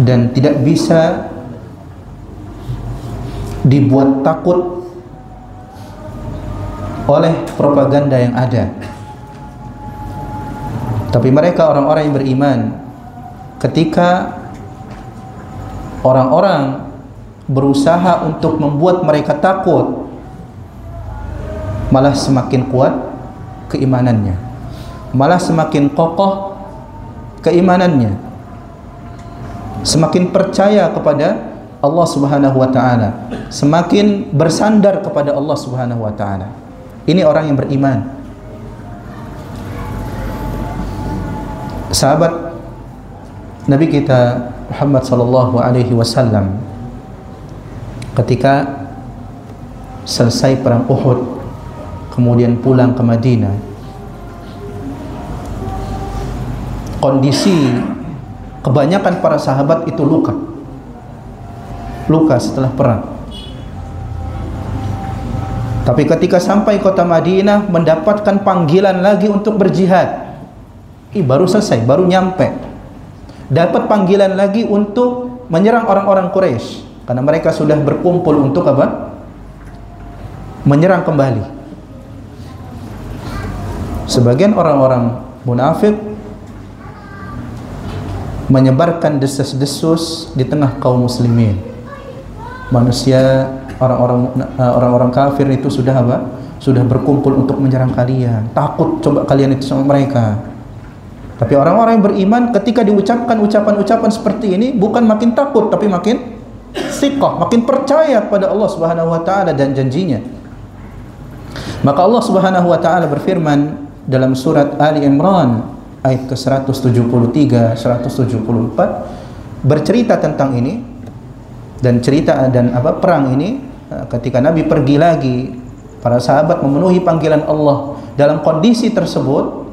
dan tidak bisa dibuat takut oleh propaganda yang ada. Tapi mereka orang-orang yang beriman, ketika orang-orang berusaha untuk membuat mereka takut, malah semakin kuat keimanannya, malah semakin kokoh keimanannya, semakin percaya kepada Allah Subhanahu wa ta'ala, semakin bersandar kepada Allah Subhanahu wa ta'ala. Ini orang yang beriman. Sahabat Nabi kita Muhammad sallallahu alaihi wasallam ketika selesai perang Uhud kemudian pulang ke Madinah, kondisi kebanyakan para sahabat itu luka setelah perang. Tapi ketika sampai kota Madinah mendapatkan panggilan lagi untuk berjihad. Baru selesai, baru nyampe, dapat panggilan lagi untuk menyerang orang-orang Quraisy, karena mereka sudah berkumpul untuk apa? Menyerang kembali. Sebagian orang-orang munafik menyebarkan desas-desus di tengah kaum muslimin. Manusia, orang-orang kafir itu sudah apa? Sudah berkumpul untuk menyerang kalian. Takut coba kalian itu sama mereka. Tapi orang-orang yang beriman ketika diucapkan ucapan-ucapan seperti ini bukan makin takut, tapi makin thiqah, makin percaya pada Allah Subhanahu wa taala dan janjinya. Maka Allah Subhanahu wa taala berfirman dalam surat Ali Imran ayat ke-173, 174 bercerita tentang ini, dan cerita dan perang ini ketika Nabi pergi lagi, para sahabat memenuhi panggilan Allah dalam kondisi tersebut,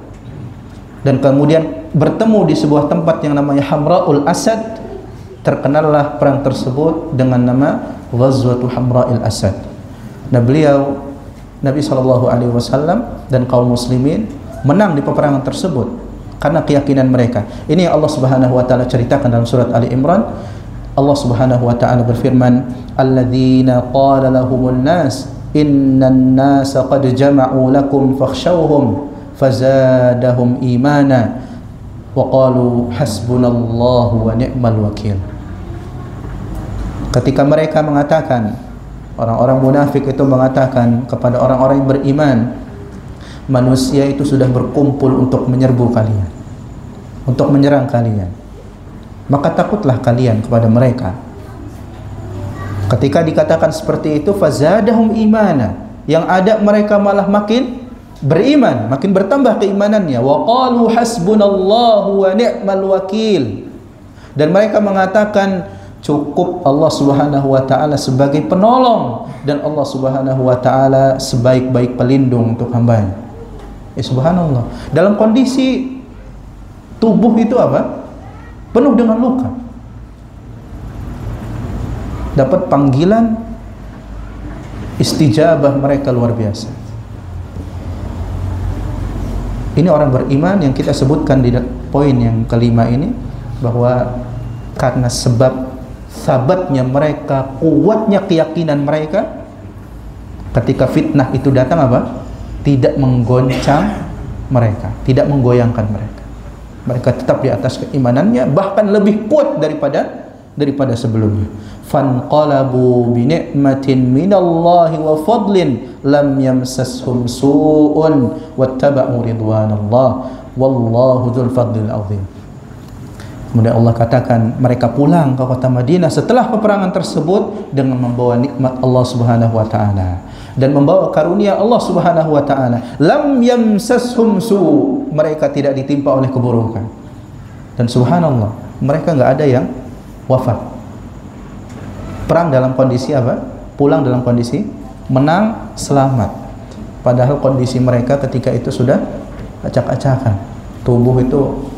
dan kemudian bertemu di sebuah tempat yang namanya Hamra'ul Asad. Terkenallah perang tersebut dengan nama Ghazwatu Hamra'il Asad. Nah, Nabi SAW dan kaum muslimin menang di peperangan tersebut karena keyakinan mereka. Ini yang Allah Subhanahu wa taala ceritakan dalam surat Ali Imran. Allah Subhanahu wa taala berfirman, "Alladzina qala lahumun nas innan nasa qad jama'u lakum fakhshawhum fazadahum imana wa qalu hasbunallahu wa ni'mal wakil." Ketika mereka mengatakan, orang-orang munafik itu mengatakan kepada orang-orang yang beriman, manusia itu sudah berkumpul untuk menyerbu kalian, untuk menyerang kalian, maka takutlah kalian kepada mereka. Ketika dikatakan seperti itu, fazadahum imana, yang ada mereka malah makin beriman, makin bertambah keimanannya. Wa qalu hasbunallahu wa ni'mal wakil, dan mereka mengatakan cukup Allah Subhanahu wa taala sebagai penolong, dan Allah Subhanahu wa taala sebaik-baik pelindung untuk hambanya. Subhanallah, dalam kondisi tubuh itu penuh dengan luka, dapat panggilan, istijabah mereka luar biasa. Ini orang beriman yang kita sebutkan di poin yang kelima ini, bahwa karena sebab sabatnya mereka, kuatnya keyakinan mereka, ketika fitnah itu datang tidak menggoncang mereka, tidak menggoyangkan mereka. Mereka tetap di atas keimanannya, bahkan lebih kuat daripada sebelumnya. Fanqalabu bi ni'matin minallahi wa fadlin lam yamsashum su'un wattaba'u ridwanallah wallahu dzul fadlil azim. Kemudian Allah katakan mereka pulang ke kota Madinah setelah peperangan tersebut dengan membawa nikmat Allah Subhanahu wa taala dan membawa karunia Allah Subhanahu wa taala. Lam yamsashum su', mereka tidak ditimpa oleh keburukan. Dan subhanallah, mereka enggak ada yang wafat. Perang dalam kondisi pulang dalam kondisi menang, selamat. Padahal kondisi mereka ketika itu sudah acak-acakan. Tubuh itu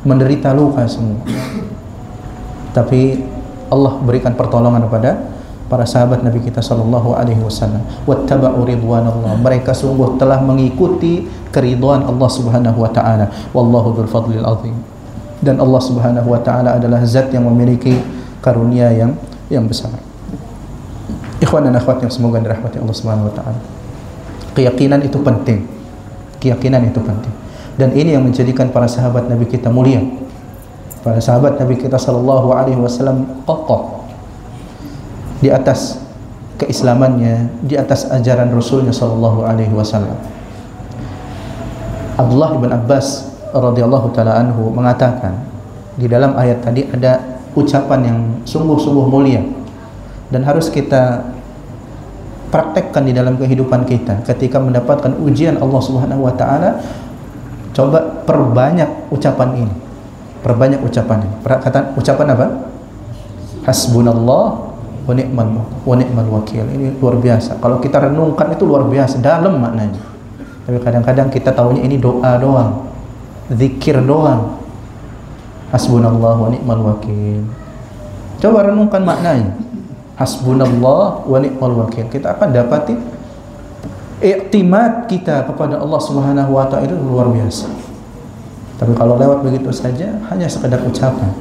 menderita luka semua. Tapi Allah berikan pertolongan kepada para sahabat Nabi kita sallallahu alaihi wasallam. Wattaba'u ridwanallah, mereka sungguh telah mengikuti keridhaan Allah Subhanahu wa taala. Wallahu dzul fadlil azim. Dan Allah Subhanahu wa taala adalah zat yang memiliki karunia yang besar. Ikhwan dan akhwat yang semoga dirahmati Allah Subhanahu wa taala. Keyakinan itu penting. Keyakinan itu penting. Dan ini yang menjadikan para sahabat Nabi kita mulia. Para sahabat Nabi kita sallallahu alaihi wasallam kokoh di atas keislamannya, di atas ajaran Rasulnya sallallahu alaihi wasallam. Abdullah bin Abbas radhiyallahu taala anhu mengatakan, di dalam ayat tadi ada ucapan yang sungguh-sungguh mulia dan harus kita praktekkan di dalam kehidupan kita. Ketika mendapatkan ujian Allah Subhanahu wa taala, coba perbanyak ucapan ini. Perbanyak ucapan ini. Kata ucapan apa? Hasbunallah wa ni'mal wakil. Ini luar biasa. Kalau kita renungkan itu luar biasa, dalam maknanya. Tapi kadang-kadang kita tahunya ini doa doang, zikir doang. Hasbunallah wa ni'mal wakil. Coba renungkan maknanya. Hasbunallah wa ni'mal wakil. Kita akan dapati iktimad kita kepada Allah Subhanahu wa taala itu luar biasa. Tapi kalau lewat begitu saja, hanya sekedar ucapan.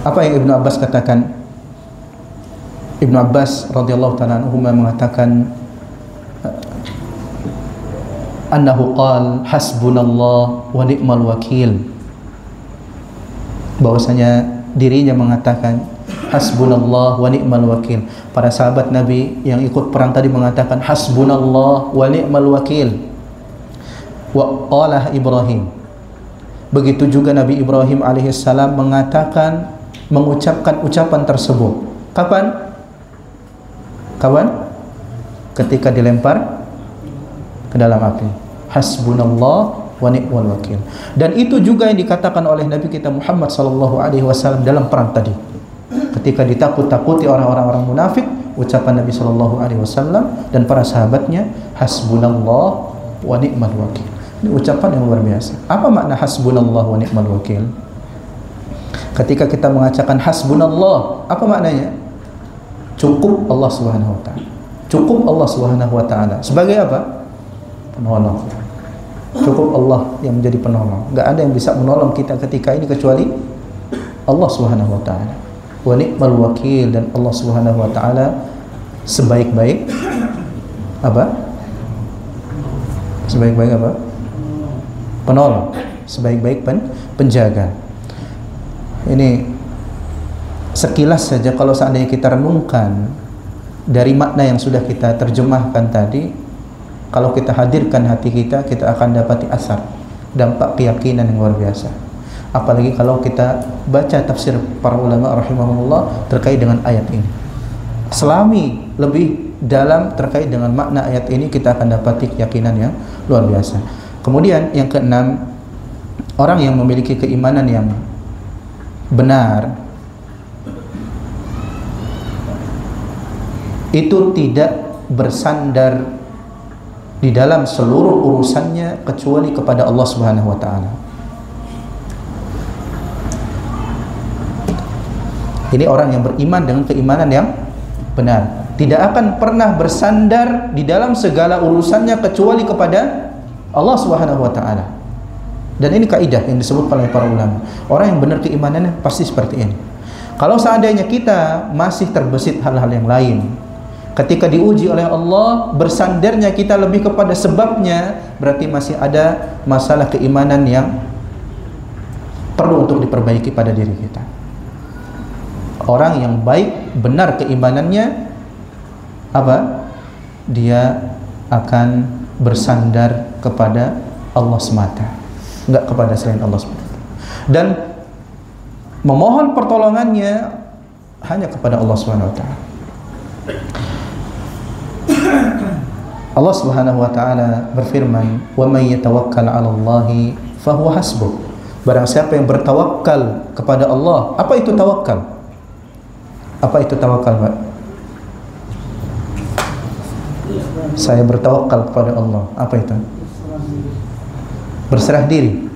Apa yang Ibnu Abbas katakan? Ibnu Abbas radhiyallahu ta'ala anhu mengatakan annahu qala hasbunallah wa ni'mal wakil. Bahwasanya dirinya mengatakan hasbunallah wa ni'mal wakil. Para sahabat Nabi yang ikut perang tadi mengatakan hasbunallah wa ni'mal wakil. Wa qala Ibrahim. Begitu juga Nabi Ibrahim alaihissalam mengucapkan ucapan tersebut. Kapan? Ketika dilempar ke dalam api. Hasbunallah wa ni'mal wakil. Dan itu juga yang dikatakan oleh Nabi kita Muhammad sallallahu alaihi wasallam dalam perang tadi. Ketika ditakut-takuti orang-orang munafik, ucapan Nabi sallallahu alaihi wasallam dan para sahabatnya, hasbunallah wa ni'mal wakil. Ini ucapan yang luar biasa. Apa makna hasbunallah wa ni'mal wakil? Ketika kita mengatakan hasbunallah, apa maknanya? Cukup Allah Subhanahu wa taala. Cukup Allah Subhanahu wa taala. Sebagai apa? Penolong. Cukup Allah yang menjadi penolong. Enggak ada yang bisa menolong kita ketika ini kecuali Allah Subhanahu wa taala. Wa ni'mal wakil, dan Allah Subhanahu wa taala sebaik-baik apa? Sebaik-baik apa? Penolong, sebaik-baik penjaga. Ini sekilas saja kalau seandainya kita renungkan dari makna yang sudah kita terjemahkan tadi, kalau kita hadirkan hati kita, kita akan dapati asar, dampak keyakinan yang luar biasa. Apalagi kalau kita baca tafsir para ulama rahimahumullah terkait dengan ayat ini. Selami lebih dalam terkait dengan makna ayat ini, kita akan dapati keyakinan yang luar biasa. Kemudian yang keenam, orang yang memiliki keimanan yang benar itu tidak bersandar di dalam seluruh urusannya kecuali kepada Allah Subhanahu wa taala. Ini orang yang beriman dengan keimanan yang benar, tidak akan pernah bersandar di dalam segala urusannya kecuali kepada Allah Subhanahu wa taala. Dan ini kaidah yang disebut oleh para ulama. Orang yang benar keimanannya pasti seperti ini. Kalau seandainya kita masih terbesit hal-hal yang lain, ketika diuji oleh Allah, bersandarnya kita lebih kepada sebabnya, berarti masih ada masalah keimanan yang perlu untuk diperbaiki pada diri kita. Orang yang baik, benar keimanannya, apa? Dia akan bersandar kepada Allah semata, enggak kepada selain Allah semata, dan memohon pertolongannya hanya kepada Allah Subhanahu wa taala. Allah Subhanahu wa taala berfirman, "Wa may yatawakkal 'ala Allahi fa huwa hasbuh." Barang siapa yang bertawakal kepada Allah. Apa itu tawakal? Apa itu tawakal, Pak? Saya bertawakal kepada Allah. Apa itu? Berserah diri.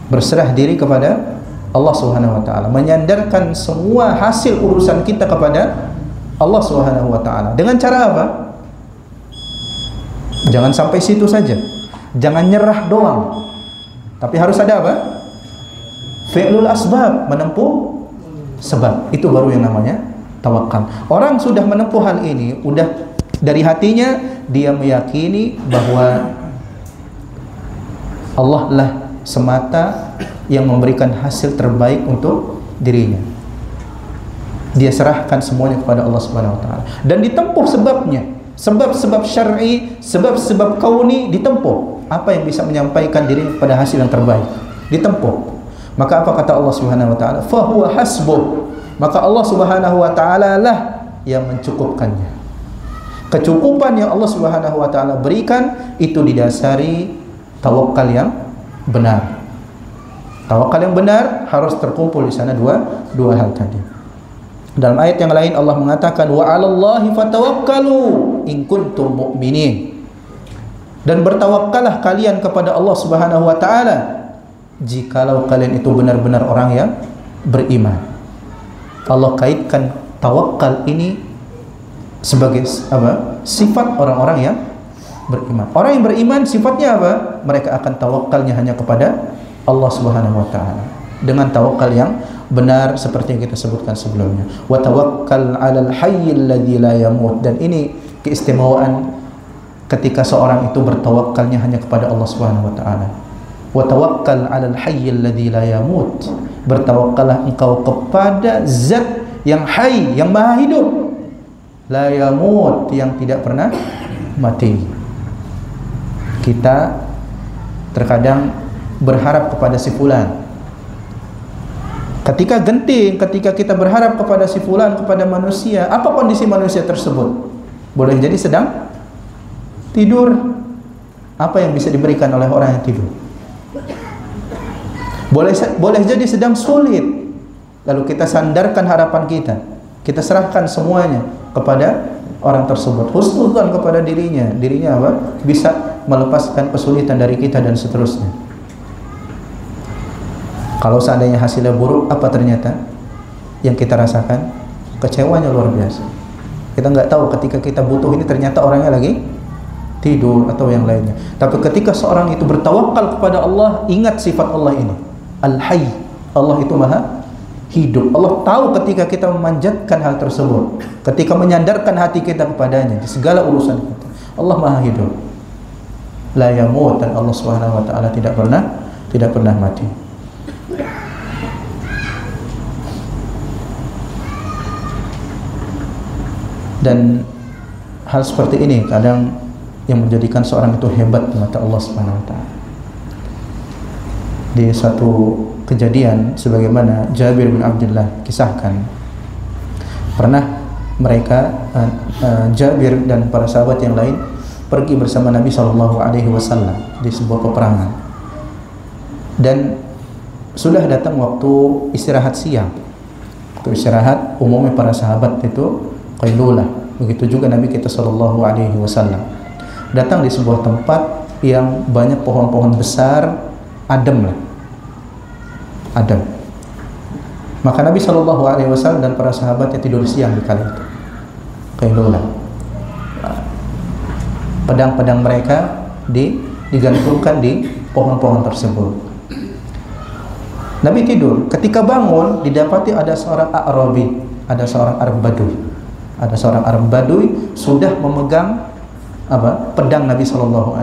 Berserah diri kepada Allah Subhanahu wa taala, menyandarkan semua hasil urusan kita kepada Allah Subhanahu wa taala. Dengan cara apa? Jangan sampai situ saja. Jangan nyerah doang. Tapi harus ada apa? Fi'lul asbab, menempuh sebab. Itu baru yang namanya tawakal. Orang sudah menempuh hal ini, udah dari hatinya dia meyakini bahwa Allah lah semata yang memberikan hasil terbaik untuk dirinya. Dia serahkan semuanya kepada Allah Subhanahu wa taala dan ditempuh sebabnya. Sebab-sebab syar'i, sebab-sebab kauni ditempuh. Apa yang bisa menyampaikan diri pada hasil yang terbaik? Ditempuh. Maka apa kata Allah Subhanahu wa taala? Fa huwa hasbuh. Maka Allah Subhanahu wa taala lah yang mencukupkannya. Kecukupan yang Allah Subhanahu wa taala berikan itu didasari tawakal yang benar. Tawakal yang benar harus terkumpul di sana dua hal tadi. Dalam ayat yang lain Allah mengatakan wa 'alallahi fatawakkalu in kuntum mu'minin. Dan bertawakkallah kalian kepada Allah Subhanahu wa taala jikalau kalian itu benar-benar orang yang beriman. Allah kaitkan tawakal ini sebagai apa? Sifat orang-orang yang beriman. Orang yang beriman sifatnya apa? Mereka akan tawakalnya hanya kepada Allah Subhanahu wa taala dengan tawakal yang benar seperti yang kita sebutkan sebelumnya. Wa tawakkal 'alal hayyil ladzi la yamut. Dan ini keistimewaan ketika seorang itu bertawakalnya hanya kepada Allah Subhanahu wa taala. Wa tawakkal 'alal hayyil ladzi la yamut. Bertawakkallah engkau kepada zat yang hayy, yang maha hidup, la yamut, yang tidak pernah mati. Kita terkadang berharap kepada si fulan. Ketika genting, ketika kita berharap kepada si fulan, kepada manusia, apa kondisi manusia tersebut? Boleh jadi sedang tidur. Apa yang bisa diberikan oleh orang yang tidur? Boleh jadi sedang sulit. Lalu kita sandarkan harapan kita, kita serahkan semuanya kepada orang tersebut, husnudzon kepada dirinya apa? Bisa melepaskan kesulitan dari kita dan seterusnya. Kalau seandainya hasilnya buruk, apa ternyata yang kita rasakan? Kecewanya luar biasa. Kita nggak tahu ketika kita butuh ini ternyata orangnya lagi tidur atau yang lainnya. Tapi ketika seorang itu bertawakal kepada Allah, ingat sifat Allah ini, Al-Hayy. Allah itu maha hidup. Allah tahu ketika kita memanjatkan hal tersebut, ketika menyandarkan hati kita kepadanya di segala urusan kita. Allah maha hidup, la yamut, dan Allah Subhanahu wa taala tidak pernah mati. Dan hal seperti ini kadang yang menjadikan seorang itu hebat di mata Allah Subhanahu wa taala. Di suatu kejadian sebagaimana Jabir bin Abdullah kisahkan, pernah mereka Jabir dan para sahabat yang lain pergi bersama Nabi SAW di sebuah peperangan, dan sudah datang waktu istirahat siang. Waktu istirahat umumnya para sahabat itu qailulah. Begitu juga Nabi kita SAW datang di sebuah tempat yang banyak pohon-pohon besar, adem. Maka Nabi SAW dan para sahabatnya tidur siang di kali itu. Qailulah. Pedang-pedang mereka digantungkan di pohon-pohon tersebut. Nabi tidur. Ketika bangun, didapati ada seorang A'rabi, ada seorang Arab Badui. Ada seorang Arab Badui sudah memegang pedang Nabi SAW.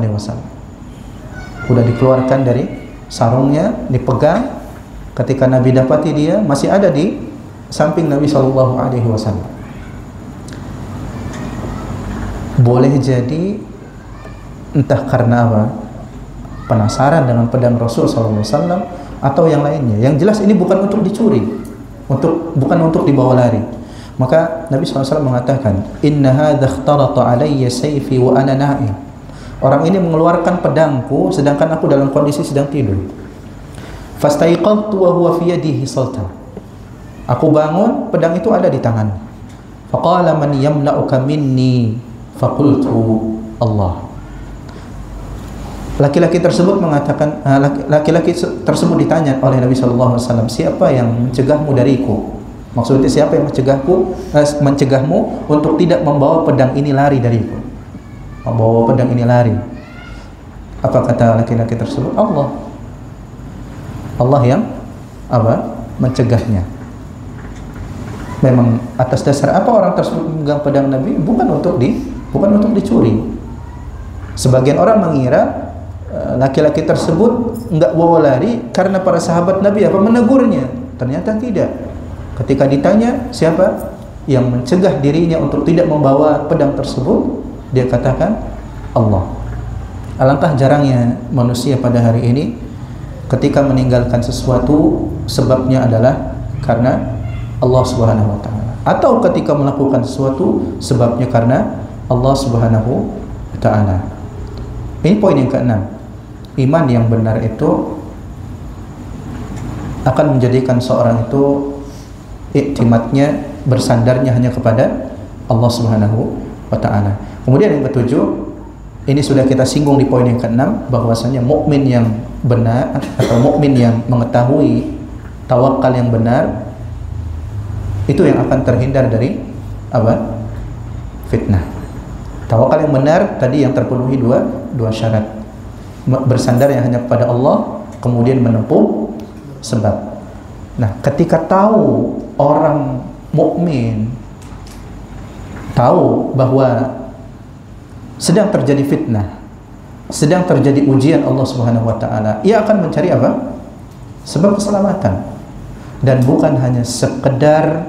Sudah dikeluarkan dari sarungnya, dipegang. Ketika Nabi dapati dia masih ada di samping Nabi SAW. Boleh jadi entah karena apa, penasaran dengan pedang Rasul SAW atau yang lainnya. Yang jelas ini bukan untuk dicuri, bukan untuk dibawa lari. Maka Nabi SAW mengatakan, Inna hadha ikhtarata alayya sayfi wa ana na'im. Orang ini mengeluarkan pedangku sedangkan aku dalam kondisi sedang tidur. Fastaiqadtu wa huwa fi yadihi sultan. Aku bangun, pedang itu ada di tangan. Faqala man yamna'uka minni? Faqultu Allah. Laki-laki tersebut mengatakan, laki-laki tersebut ditanya oleh Nabi SAW, siapa yang mencegahmu dariku? Maksudnya siapa yang mencegahmu untuk tidak membawa pedang ini lari dariku? Membawa pedang ini lari. Apa kata laki-laki tersebut? Allah. Allah yang mencegahnya. Memang atas dasar apa orang tersebut memegang pedang Nabi? Bukan untuk dicuri. Sebagian orang mengira laki-laki tersebut enggak bawa lari karena para sahabat Nabi menegurnya. Ternyata tidak. Ketika ditanya siapa yang mencegah dirinya untuk tidak membawa pedang tersebut, dia katakan Allah. Alangkah jarangnya manusia pada hari ini ketika meninggalkan sesuatu sebabnya adalah karena Allah Subhanahu wa taala, atau ketika melakukan sesuatu sebabnya karena Allah Subhanahu wa taala. Ini poin yang keenam. Iman yang benar itu akan menjadikan seorang itu iktimatnya, bersandarnya hanya kepada Allah Subhanahu wa taala. Kemudian yang ketujuh, ini sudah kita singgung di poin yang keenam, bahwasanya mukmin yang benar atau mukmin yang mengetahui tawakal yang benar itu yang akan terhindar dari apa? Fitnah. Tawakal yang benar tadi yang terpenuhi dua syarat. Bersandar yang hanya kepada Allah, kemudian menempuh sebab. Nah, ketika tahu orang mukmin tahu bahwa sedang terjadi fitnah, sedang terjadi ujian Allah Subhanahu wa taala, ia akan mencari apa? Sebab keselamatan. Dan bukan hanya sekedar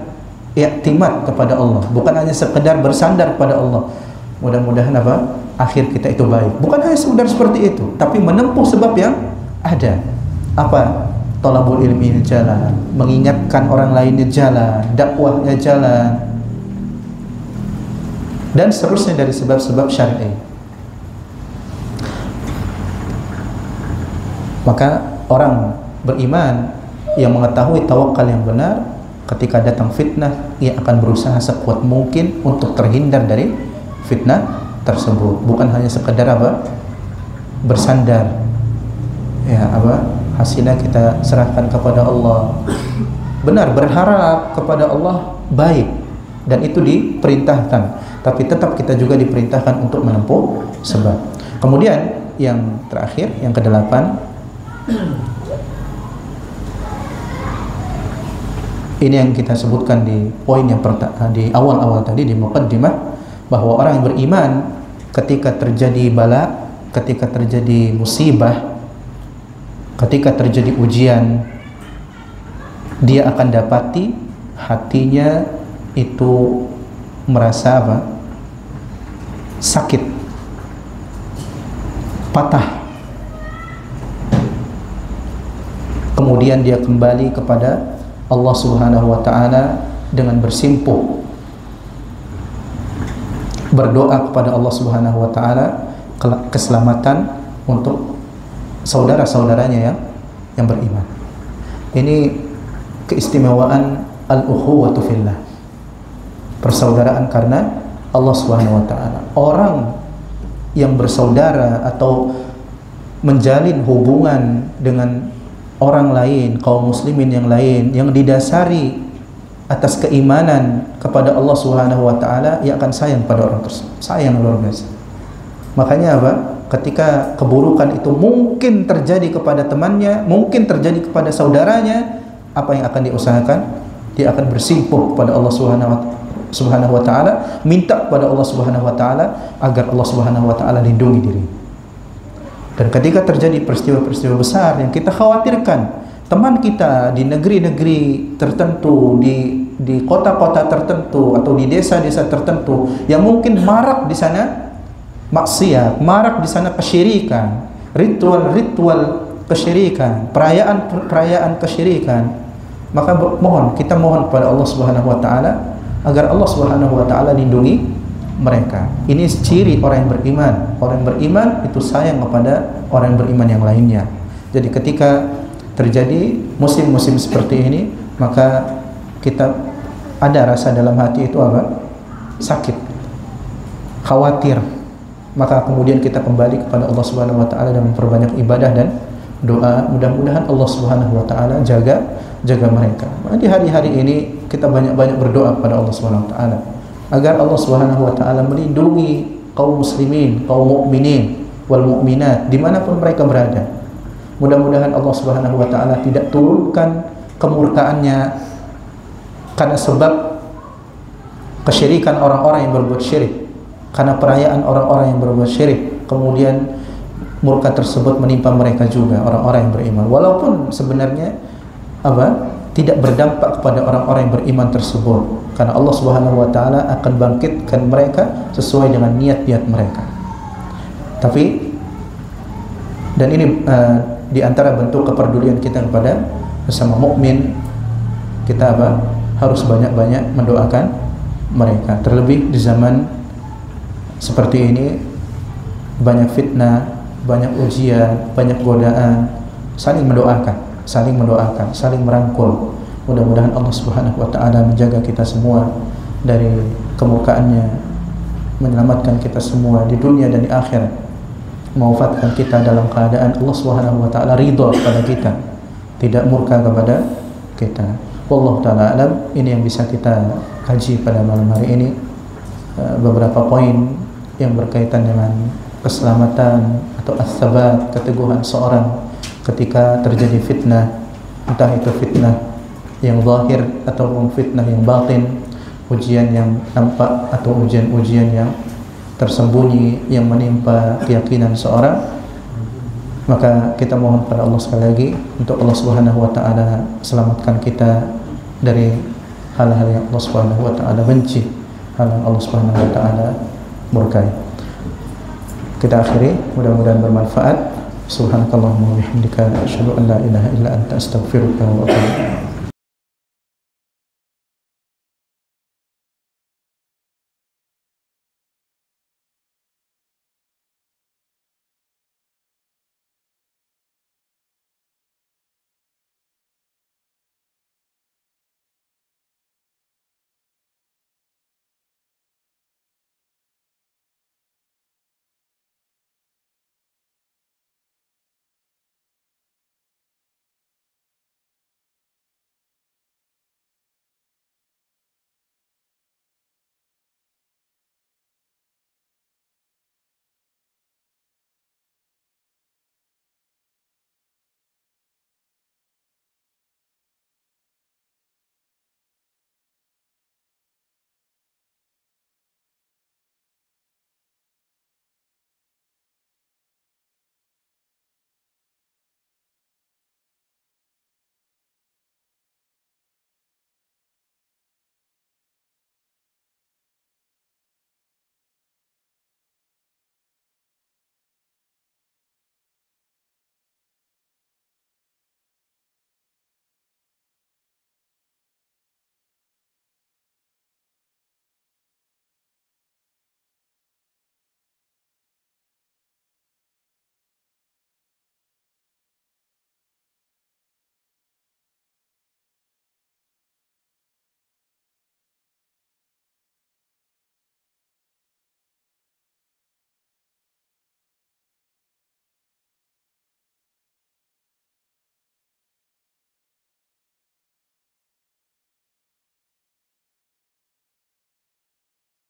i'timad kepada Allah, bukan hanya sekedar bersandar pada Allah. Mudah-mudahan apa? Akhir kita itu baik. Bukan hanya sekedar seperti itu, tapi menempuh sebab yang ada. Apa? Thalabul ilmi jalan, mengingatkan orang lainnya jalan, dakwahnya jalan, dan seterusnya dari sebab-sebab syar'i. Maka orang beriman yang mengetahui tawakal yang benar, ketika datang fitnah, ia akan berusaha sekuat mungkin untuk terhindar dari fitnah tersebut. Bukan hanya sekedar apa? Bersandar. Ya, apa? Hasilnya kita serahkan kepada Allah. Benar, berharap kepada Allah baik, dan itu diperintahkan. Tapi tetap kita juga diperintahkan untuk menempuh sebab. Kemudian yang terakhir, yang kedelapan, ini yang kita sebutkan di poin yang di awal-awal tadi, di muqaddimah, bahwa orang yang beriman ketika terjadi bala, ketika terjadi musibah, ketika terjadi ujian, dia akan dapati hatinya itu merasa apa? Sakit, patah. Kemudian dia kembali kepada Allah Subhanahu wa taala dengan bersimpuh, berdoa kepada Allah Subhanahu wa taala keselamatan untuk saudara-saudaranya yang beriman. Ini keistimewaan al-ukhuwatu fillah, persaudaraan karena Allah Subhanahu wa taala. Orang yang bersaudara atau menjalin hubungan dengan orang lain, kaum muslimin yang lain, yang didasari atas keimanan kepada Allah Subhanahu wa taala, ia akan sayang pada orang tersebut. Sayang luar biasa. Makanya apa? Ketika keburukan itu mungkin terjadi kepada temannya, mungkin terjadi kepada saudaranya, apa yang akan diusahakan? Dia akan bersimpuh kepada Allah Subhanahu wa taala, minta kepada Allah Subhanahu wa taala agar Allah Subhanahu wa taala lindungi diri. Dan ketika terjadi peristiwa-peristiwa besar yang kita khawatirkan, teman kita di negeri-negeri tertentu, di kota-kota tertentu atau di desa-desa tertentu yang mungkin marak di sana maksiat, marak di sana kesyirikan, ritual-ritual kesyirikan, perayaan-perayaan kesyirikan, maka kita mohon kepada Allah Subhanahu wa taala agar Allah Subhanahu wa taala lindungi mereka. Ini ciri orang yang beriman. Orang yang beriman itu sayang kepada orang yang beriman yang lainnya. Jadi ketika terjadi musim-musim seperti ini, maka kita ada rasa dalam hati itu apa? Sakit, khawatir. Maka kemudian kita kembali kepada Allah Subhanahu wa taala dan memperbanyak ibadah dan doa. Mudah-mudahan Allah Subhanahu wa taala jaga mereka. Di hari-hari ini kita banyak-banyak berdoa kepada Allah Subhanahu wa taala agar Allah Subhanahu wa taala melindungi kaum muslimin, kaum mukminin wal mukminat dimanapun mereka berada. Mudah-mudahan Allah Subhanahu wa taala tidak turunkan kemurkaannya karena sebab kesyirikan orang-orang yang berbuat syirik, karena perayaan orang-orang yang berbuat syirik, kemudian murka tersebut menimpa mereka juga, orang-orang yang beriman. Walaupun sebenarnya tidak berdampak kepada orang-orang yang beriman tersebut, karena Allah Subhanahu wa taala akan bangkitkan mereka sesuai dengan niat-niat mereka. Tapi dan ini di antara bentuk kepedulian kita kepada sesama mukmin, kita harus banyak-banyak mendoakan mereka, terlebih di zaman seperti ini, banyak fitnah, banyak ujian, banyak godaan, saling mendoakan, saling merangkul. Mudah-mudahan Allah Subhanahu wa taala menjaga kita semua dari kemurkaannya, menyelamatkan kita semua di dunia dan di akhirat, mewafatkan kita dalam keadaan Allah Subhanahu wa taala ridha kepada kita, tidak murka kepada kita. Wallahu taala alam. Ini yang bisa kita kaji pada malam hari ini, beberapa poin yang berkaitan dengan keselamatan atau as-sabat, keteguhan seorang ketika terjadi fitnah, entah itu fitnah yang zahir ataupun fitnah yang batin, ujian yang nampak atau ujian-ujian yang tersembunyi yang menimpa keyakinan seorang. Maka kita mohon pada Allah sekali lagi untuk Allah Subhanahu wa taala selamatkan kita dari hal-hal yang Allah Subhanahu wa taala benci, hal yang Allah Subhanahu wa taala murkai. Kita akhiri, mudah-mudahan bermanfaat. Subhanakallahumma wa bihamdika asyhadu an la ilaha illa anta astaghfiruka wa atubu ilaik.